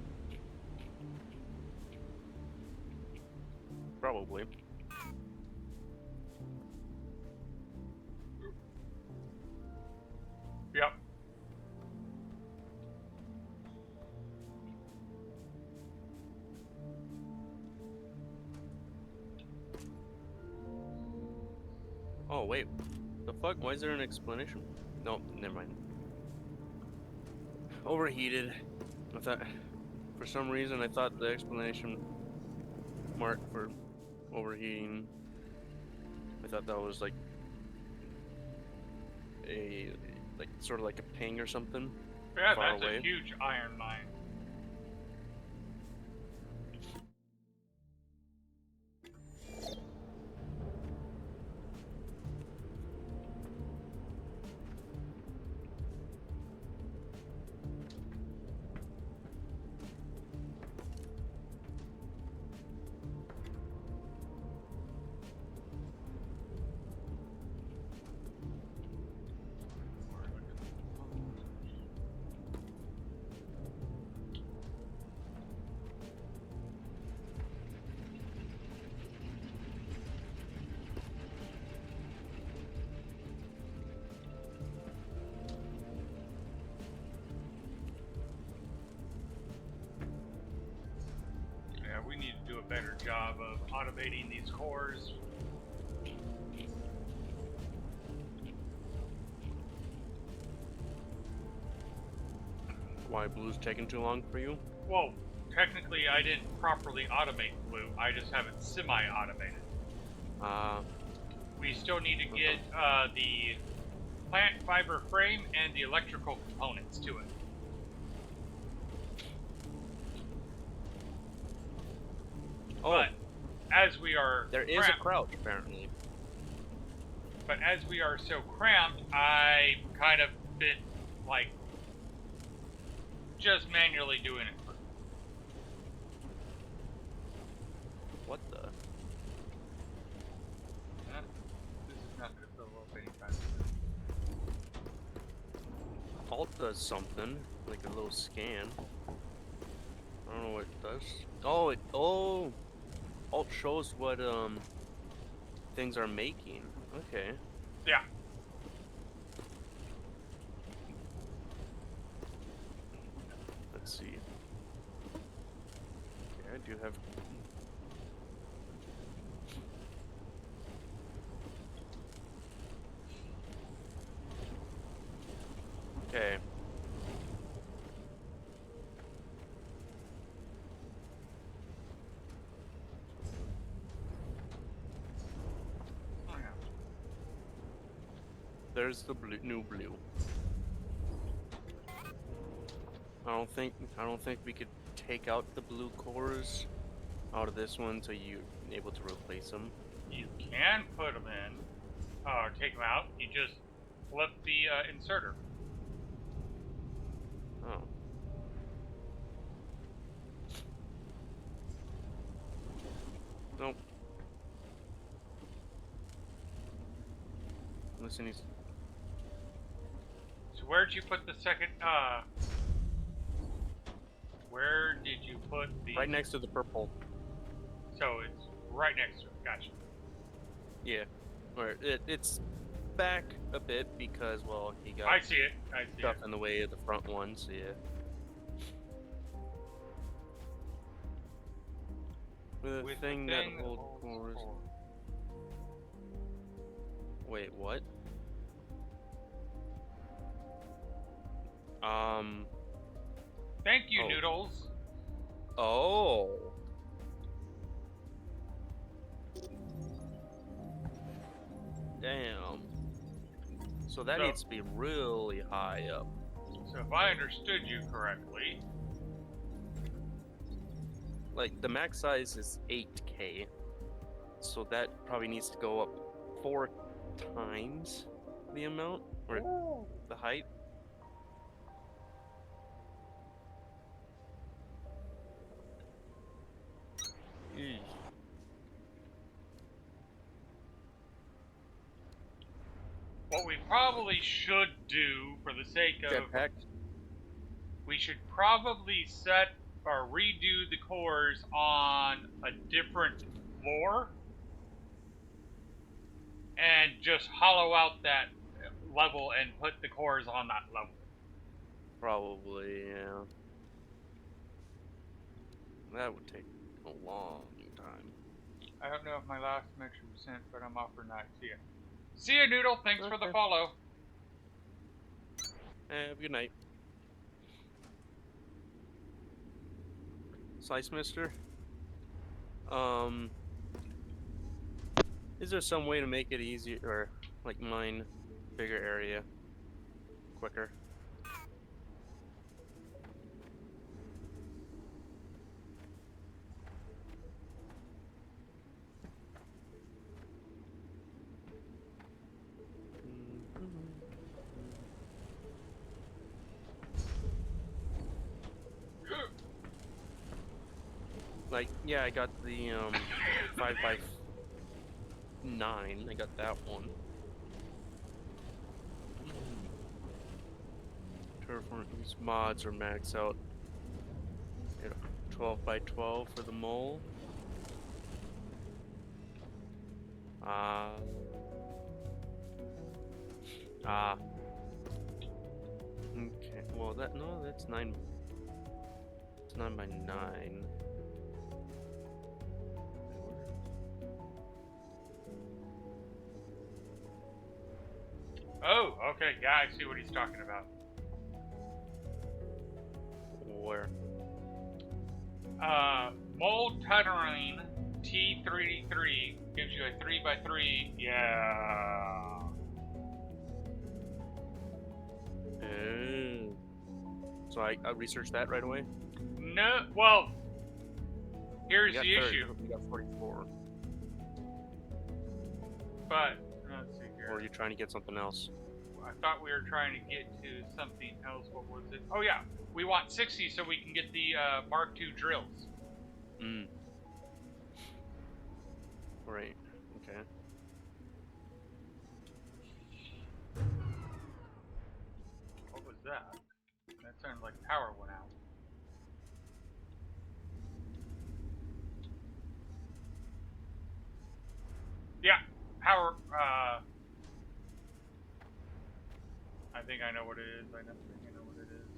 Speaker 2: Probably.
Speaker 1: Yep.
Speaker 2: Oh, wait. The fuck? Why is there an explanation? No, never mind. Overheated. I thought, for some reason, I thought the explanation mark for overheating, I thought that was like a, sort of like a ping or something.
Speaker 1: Yeah,
Speaker 2: far
Speaker 1: that's
Speaker 2: away.
Speaker 1: a huge iron mine. we need to do a better job of automating these cores.
Speaker 2: Why blue's taking too long for you?
Speaker 1: Well, technically I didn't properly automate blue, I just have it semi-automated. We still need to get the plant fiber frame and the electrical components to it.
Speaker 2: Oh,
Speaker 1: But as we are
Speaker 2: there is a crouch apparently.
Speaker 1: But as we are so cramped, I kind of been like just manually doing it.
Speaker 2: What the?
Speaker 1: This is not going to fill up anytime soon.
Speaker 2: Alt does something, like a little scan. I don't know what it does. Oh, Alt shows what things are making. Okay.
Speaker 1: Yeah.
Speaker 2: Let's see. Okay, I do have. Okay. There's the new blue. I don't think we could take out the blue cores out of this one so you're able to replace them.
Speaker 1: You can put them in, or take them out. You just flip the inserter.
Speaker 2: Oh. Nope. Listen, he's.
Speaker 1: So where'd you put the second? Where did you put the?
Speaker 2: Right next to the purple.
Speaker 1: So it's right next to it. Gotcha.
Speaker 2: Yeah. Or it's back a bit because, well, he got
Speaker 1: I see it. I see
Speaker 2: stuff
Speaker 1: it.
Speaker 2: in the way of the front ones. Yeah. The
Speaker 1: With
Speaker 2: thing
Speaker 1: the
Speaker 2: that
Speaker 1: thing
Speaker 2: holds
Speaker 1: holds
Speaker 2: cores.
Speaker 1: core.
Speaker 2: Wait, what?
Speaker 1: Thank you,
Speaker 2: Oh.
Speaker 1: Noodles.
Speaker 2: Oh. Damn. So that
Speaker 1: So-
Speaker 2: needs to be really high up.
Speaker 1: So if I understood you correctly,
Speaker 2: Like, the max size is 8K. So that probably needs to go up 4 times the amount, or the height. Eesh.
Speaker 1: what we probably should do for the sake of
Speaker 2: Jetpack.
Speaker 1: we should probably set or redo the cores on a different floor and just hollow out that level and put the cores on that level.
Speaker 2: Probably, yeah. That would take a long time.
Speaker 1: I don't know if my last message was sent, but I'm off for night. See ya. See ya, Noodle. Thanks for the
Speaker 2: Okay.
Speaker 1: follow.
Speaker 2: Have a good night. Slice Mister? Is there some way to make it easier, or like mine, bigger area, quicker? Like, yeah, I got the 5x9. I got that one. Terraform's mods are maxed out at 12x12 for the mole. Okay, well that's 9. It's 9 by 9.
Speaker 1: Oh, okay. Yeah, I see what he's talking about.
Speaker 2: Where?
Speaker 1: Mold tunnering T3D3 gives you a 3x3. Yeah.
Speaker 2: Oh. So I researched that right away.
Speaker 1: No, well, here's
Speaker 2: We got
Speaker 1: the
Speaker 2: 30,
Speaker 1: issue.
Speaker 2: We got 44.
Speaker 1: But, let's see here.
Speaker 2: Or are you trying to get something else?
Speaker 1: I thought we were trying to get to something else. What was it? Oh, yeah. We want 60 so we can get the Mark II drills.
Speaker 2: Mm. Right. Okay.
Speaker 1: What was that? That sounded like power went out. Yeah, power, I think I know what it is. I think I know what it is.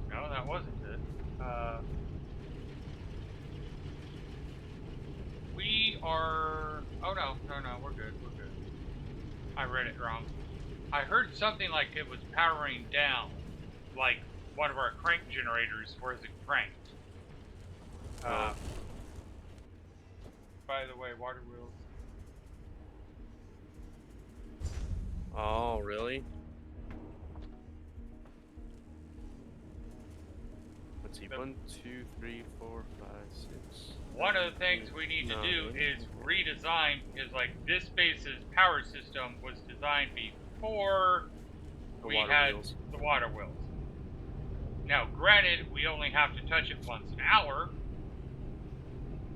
Speaker 1: No, that wasn't it. We are... Oh, no, we're good, we're good. I read it wrong. I heard something like it was powering down, like one of our crank generators was it cranked. By the way, water wheels.
Speaker 2: Oh, really? Let's see. 1, 2, 3, 4, 5, 6.
Speaker 1: One of the things we need to do is redesign, because like this base's power system was designed before we had the water wheels. Now, granted, we only have to touch it once an hour,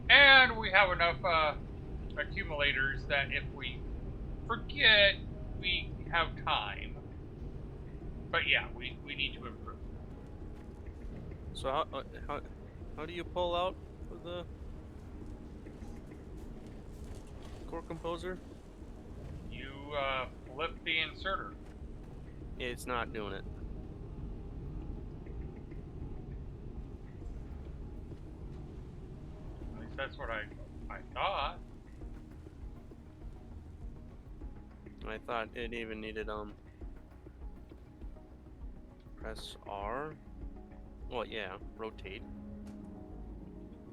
Speaker 1: and we have enough accumulators that if we forget, we have time. But yeah, we need to improve.
Speaker 2: So how do you pull out for the core composer?
Speaker 1: You flip the inserter.
Speaker 2: It's not doing it.
Speaker 1: At least that's what I thought.
Speaker 2: I thought it even needed press R. Well, yeah, rotate.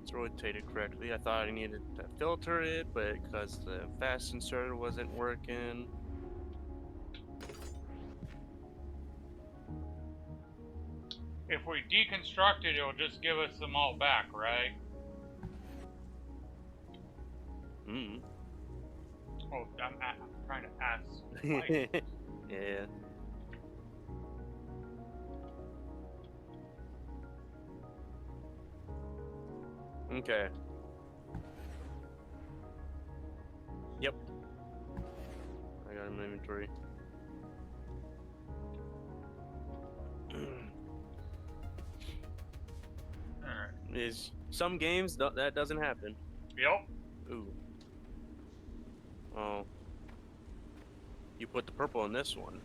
Speaker 2: It's rotated correctly. I thought I needed to filter it, but because the fast inserter wasn't working.
Speaker 1: If we deconstruct it, it'll just give us them all back, right?
Speaker 2: Hmm.
Speaker 1: Oh, I'm trying to ask. Mike.
Speaker 2: Yeah. Okay. Yep. I got him in inventory.
Speaker 1: Alright.
Speaker 2: Is some games that doesn't happen.
Speaker 1: Yep.
Speaker 2: Ooh. Oh. You put the purple in this one.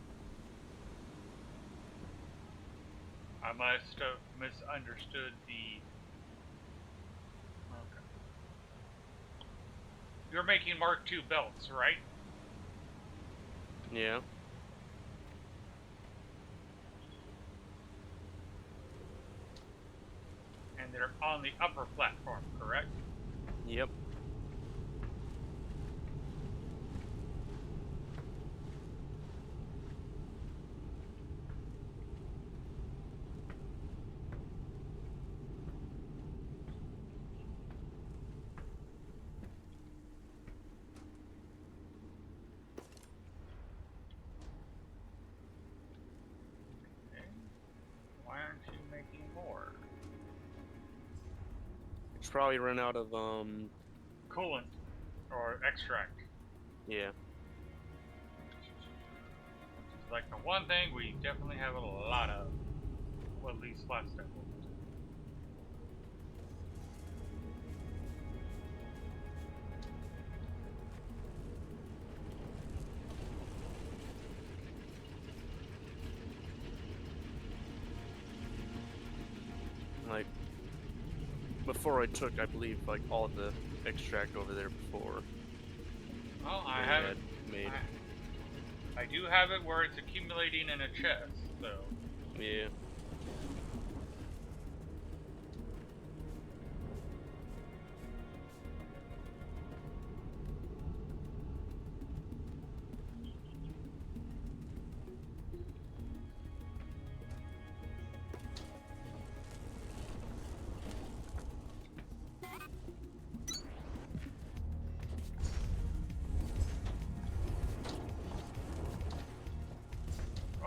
Speaker 1: I must have misunderstood the... Okay. You're making Mark II belts, right?
Speaker 2: Yeah.
Speaker 1: And they're on the upper platform, correct?
Speaker 2: Yep.
Speaker 1: Okay. Why aren't you making more?
Speaker 2: It's probably run out of
Speaker 1: Coolant or extract.
Speaker 2: yeah.
Speaker 1: It's like the one thing we definitely have a lot of. Well, at least last time.
Speaker 2: Like before I took, I believe, like all the extract over there before.
Speaker 1: Well, I
Speaker 2: they
Speaker 1: haven't.
Speaker 2: had made.
Speaker 1: I do have it where it's accumulating in a chest, so.
Speaker 2: Yeah.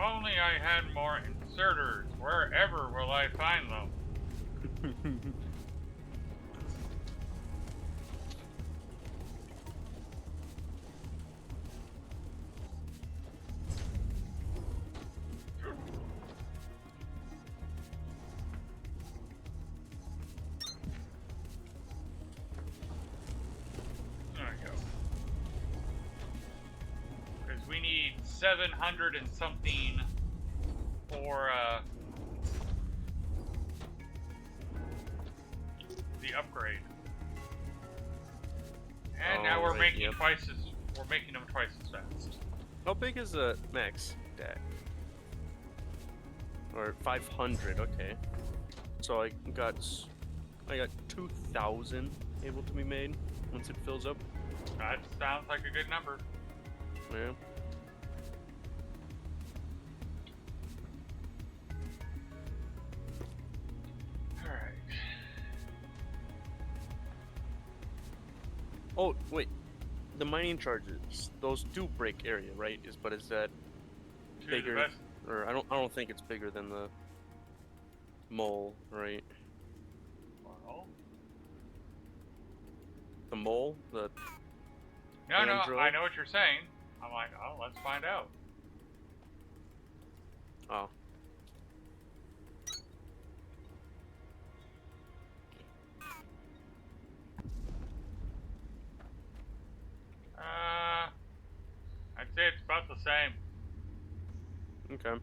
Speaker 1: Only I had more inserters. Wherever will I find them? There we go. Because we need 700 and something for the upgrade. And now we're making
Speaker 2: yep.
Speaker 1: we're making them twice as fast.
Speaker 2: How big is the max deck? Or 500? Okay. So I got 2,000 able to be made once it fills up.
Speaker 1: That sounds like a good number.
Speaker 2: Yeah.
Speaker 1: Alright.
Speaker 2: Oh wait, the mining charges, those do break area, right? But is that bigger? Or I don't think it's bigger than the mole, right?
Speaker 1: Well,
Speaker 2: The mole, the
Speaker 1: no,
Speaker 2: hand drill?
Speaker 1: I know what you're saying. I'm like, oh, let's find out.
Speaker 2: Oh.
Speaker 1: I'd say it's about the same.
Speaker 2: Okay.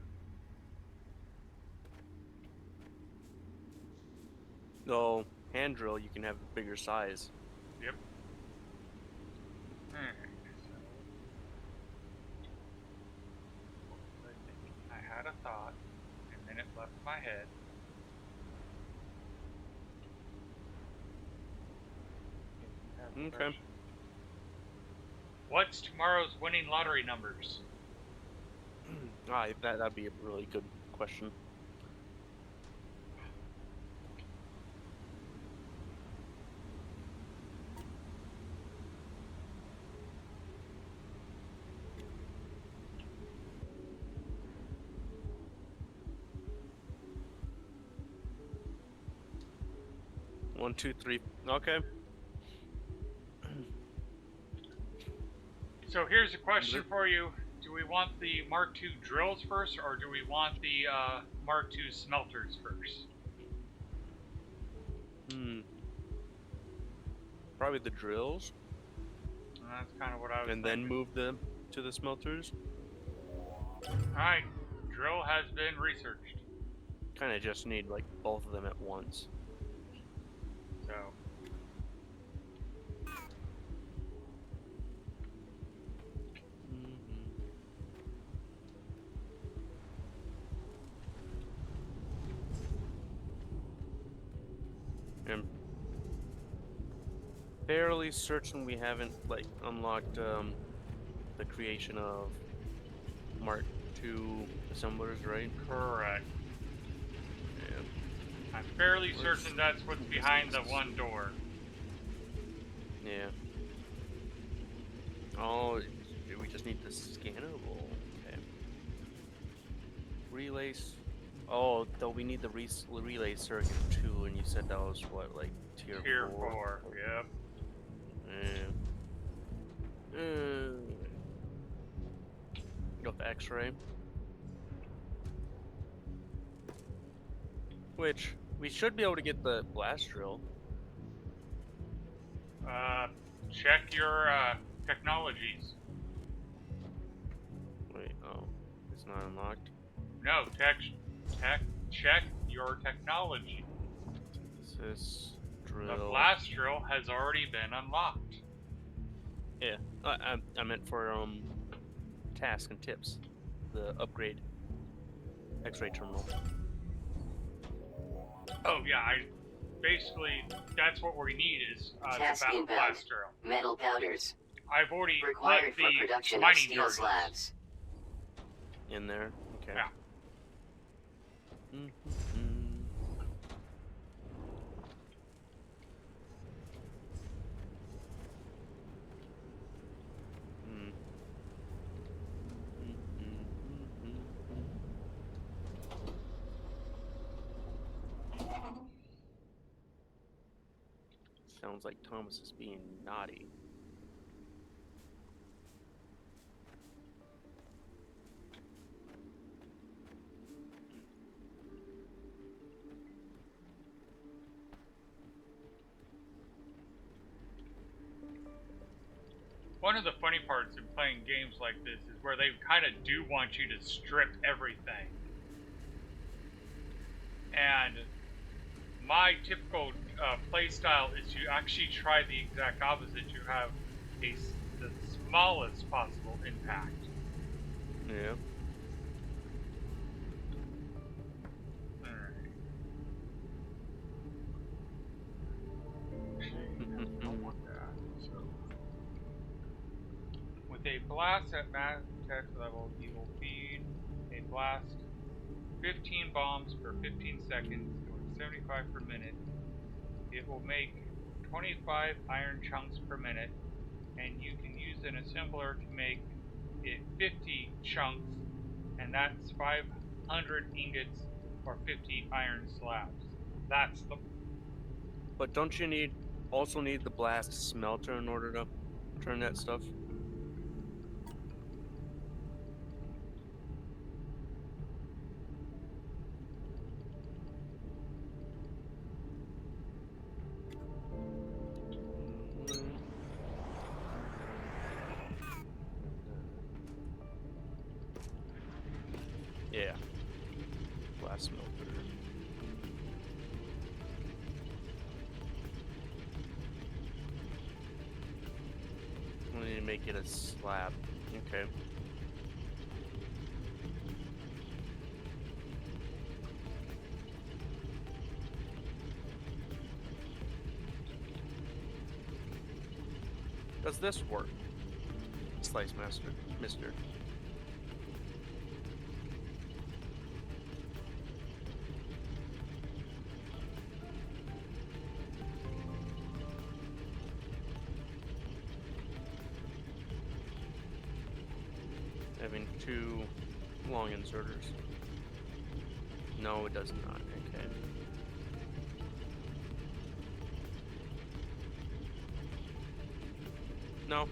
Speaker 2: No, hand drill you can have a bigger size.
Speaker 1: Yep. I had a thought, and then it left my head.
Speaker 2: Okay.
Speaker 1: What's tomorrow's winning lottery numbers?
Speaker 2: That'd be a really good question. One, two, three. Okay.
Speaker 1: So here's a question for you. Do we want the Mark II drills first, or do we want the Mark II smelters first?
Speaker 2: Probably the drills.
Speaker 1: And that's kind of what I was
Speaker 2: And
Speaker 1: thinking.
Speaker 2: then move them to the smelters.
Speaker 1: Alright, drill has been researched.
Speaker 2: Kind of just need like both of them at once.
Speaker 1: So.
Speaker 2: I'm fairly certain we haven't like unlocked the creation of Mark II assemblers, right?
Speaker 1: Correct.
Speaker 2: Yeah.
Speaker 1: I'm fairly certain that's what's behind the one door.
Speaker 2: Yeah. Oh, we just need the scannable. Okay. Relays. Oh, though we need the relay circuit too, and you said that was what, like tier
Speaker 1: 4? Yep.
Speaker 2: Yeah. Got the X-ray. Which we should be able to get the blast drill.
Speaker 1: Check your technologies.
Speaker 2: Wait, oh, it's not unlocked.
Speaker 1: No, check your technology.
Speaker 2: This drill.
Speaker 1: The blast drill has already been unlocked.
Speaker 2: Yeah, I meant for tasks and tips. The upgrade X-ray terminal.
Speaker 1: Oh yeah, basically that's what we need is
Speaker 3: Task
Speaker 1: the
Speaker 3: inbound.
Speaker 1: blast drill.
Speaker 3: Metal powders.
Speaker 1: I've already
Speaker 3: Required
Speaker 1: put
Speaker 3: for
Speaker 1: the
Speaker 3: production of
Speaker 1: mining
Speaker 3: steel
Speaker 1: charges.
Speaker 3: slabs.
Speaker 2: In there. Okay.
Speaker 1: Yeah.
Speaker 2: Sounds like Thomas is being naughty.
Speaker 1: One of the funny parts in playing games like this is where they kind of do want you to strip everything. And my typical play style is to actually try the exact opposite. You have the smallest possible impact.
Speaker 2: Yeah.
Speaker 1: Alright. I don't want that. So, with a blast at max tech level, you will feed a blast 15 bombs per 15 seconds, or 75 per minute. It will make 25 iron chunks per minute, and you can use an assembler to make it 50 chunks, and that's 500 ingots or 50 iron slabs. That's the.
Speaker 2: But don't you also need the blast smelter in order to turn that stuff? Yeah. Blast smelter. We need to make it a slab. Okay. Does this work? Slice master, mister. Having two long inserters. No, it does not. Okay. No.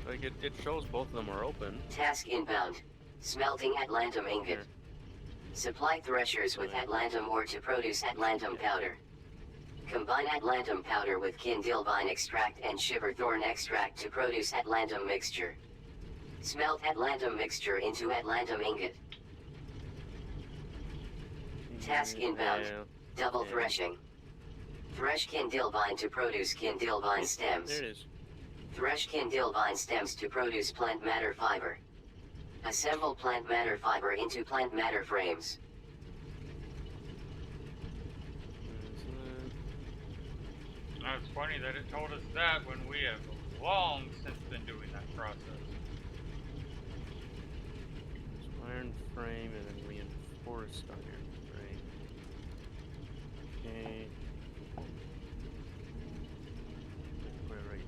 Speaker 2: Like it shows both of them are open.
Speaker 3: Task inbound. Smelting Atlantum ingot.
Speaker 2: Here.
Speaker 3: Supply threshers with Atlantum ore to produce Atlantum powder. Combine Atlantum powder with Kindilvine extract and Shiverthorn extract to produce Atlantum mixture. Smelt Atlantum mixture into Atlantum ingot. Task inbound.
Speaker 2: Yeah.
Speaker 3: Double
Speaker 2: Yeah.
Speaker 3: threshing. Thresh Kindilvine to produce Kindilvine stems.
Speaker 2: There it is.
Speaker 3: Thresh Kindilvine stems to produce plant matter fiber. Assemble plant matter fiber into plant matter frames.
Speaker 1: Now it's funny that it told us that when we have long since been doing that process.
Speaker 2: Iron frame and then reinforced iron frame. Okay. Put it right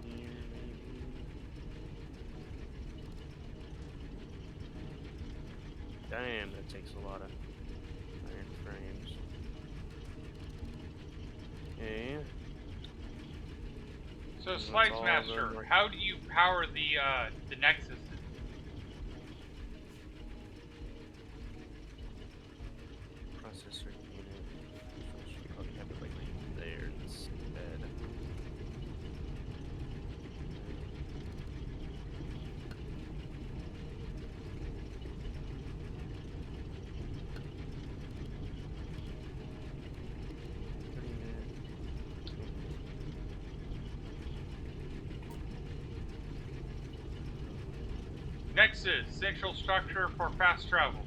Speaker 2: here, maybe. Damn, that takes a lot of iron frames. Okay.
Speaker 1: So
Speaker 2: that's
Speaker 1: Slice
Speaker 2: all of
Speaker 1: Master,
Speaker 2: them.
Speaker 1: how do you power the Nexus?
Speaker 2: Processor unit. Should probably have it like there instead.
Speaker 1: Nexus, central structure for fast travel.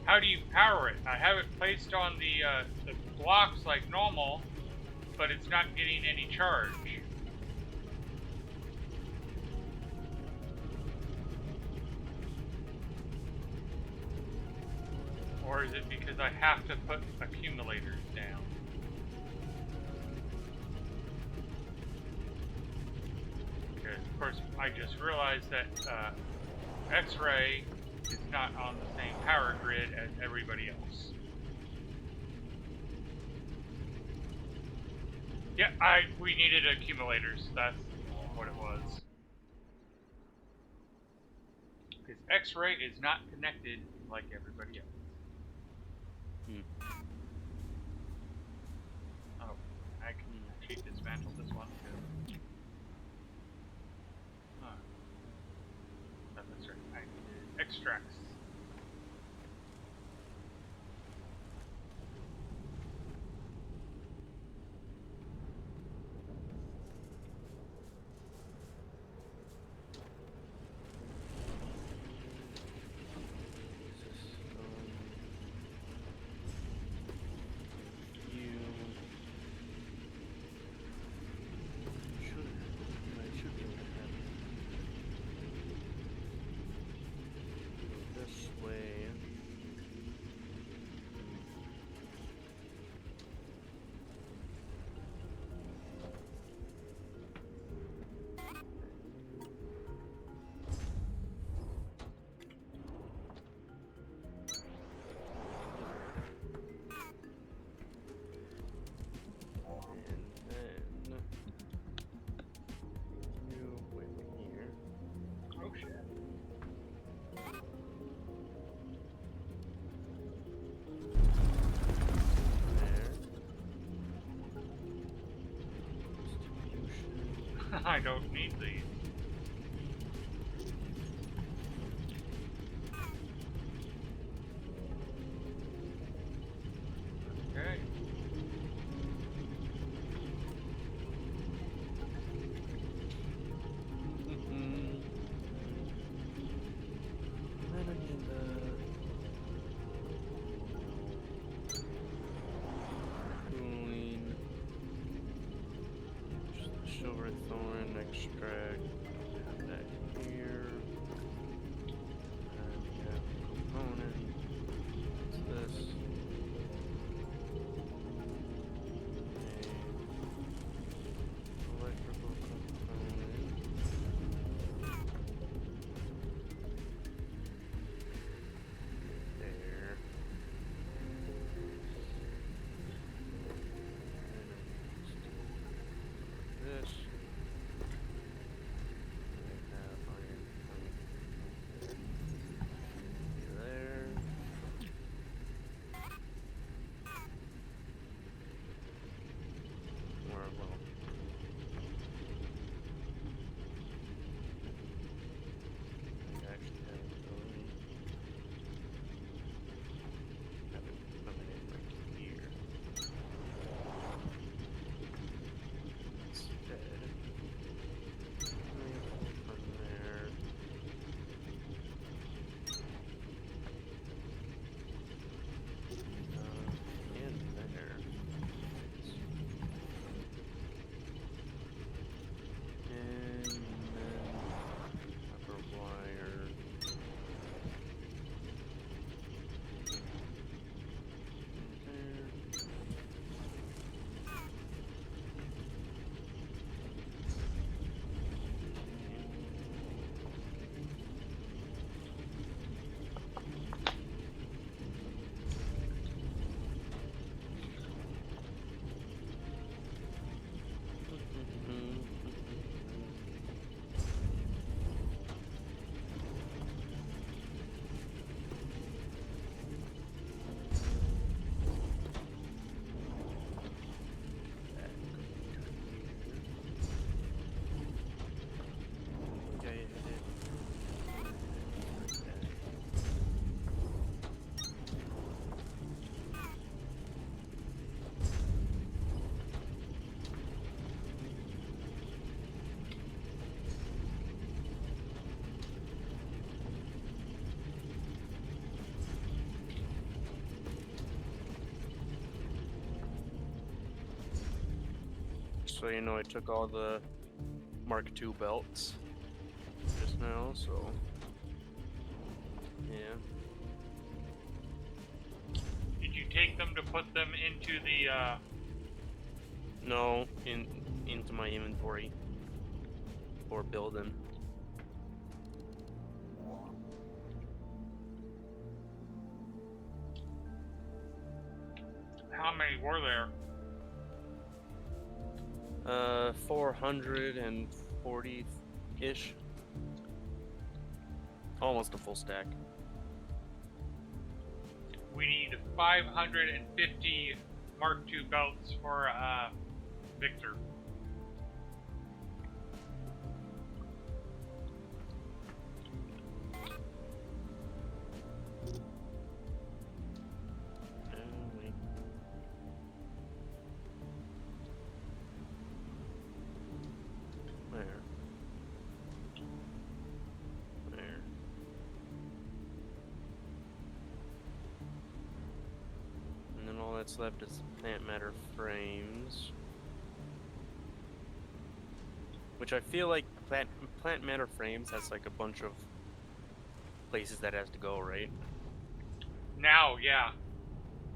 Speaker 1: How do you power it? I have it placed on the blocks like normal, but it's not getting any charge. Or is it because I have to put accumulators down? Because, of course, I just realized that X-ray is not on the same power grid as everybody else. Yeah, we needed accumulators. That's what it was. Because X-ray is not connected like everybody else. Oh, I can actually dismantle this one too. Oh. That's right. I needed extracts. I don't need these. Okay.
Speaker 2: Silver thorn extract. Have that here. And we have a component. What's this? A electrical component. There. This. So you know I took all the Mark II belts just now, so yeah.
Speaker 1: Did you take them to put them into the,
Speaker 2: No, into my inventory for building.
Speaker 1: how many were there?
Speaker 2: 440-ish. Almost a full stack.
Speaker 1: We need 550 Mark II belts for, Victor.
Speaker 2: Wait. Where? And then all that's left is plant matter frames. Which I feel like plant matter frames has like a bunch of places that has to go, right?
Speaker 1: Now, yeah.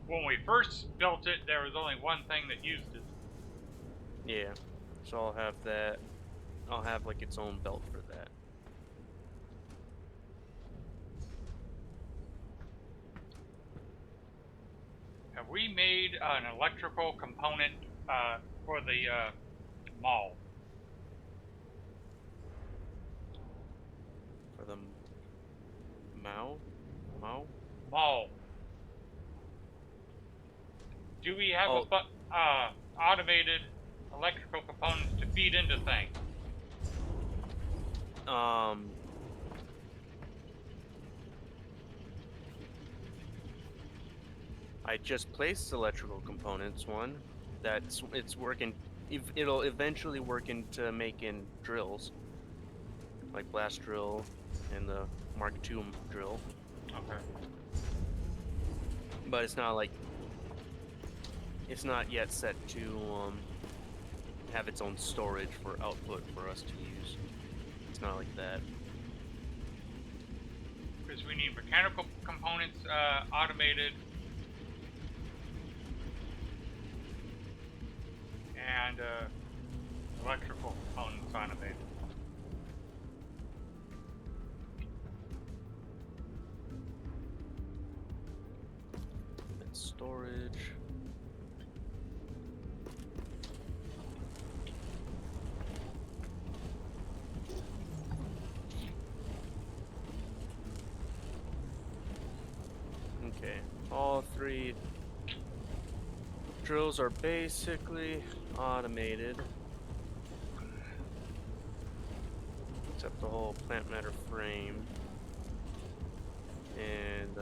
Speaker 1: When we first built it, there was only one thing that used it.
Speaker 2: Yeah. So I'll have that. I'll have like its own belt for that.
Speaker 1: Have we made an electrical component for the mall?
Speaker 2: For the Mao?
Speaker 1: Mall. Do we have
Speaker 2: Oh.
Speaker 1: automated electrical components to feed into things?
Speaker 2: I just placed electrical components one. It's working. It'll eventually work into making drills, like blast drill and the Mark II drill.
Speaker 1: Okay.
Speaker 2: But it's not like it's not yet set to have its own storage for output for us to use. It's not like that.
Speaker 1: Because we need mechanical components automated. And electrical components automated.
Speaker 2: That's storage. Okay, all three drills are basically automated, except the whole plant matter frame and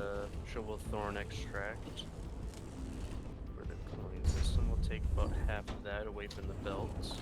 Speaker 2: shovel thorn extract for the cooling system. We'll take about half of that away from the belts.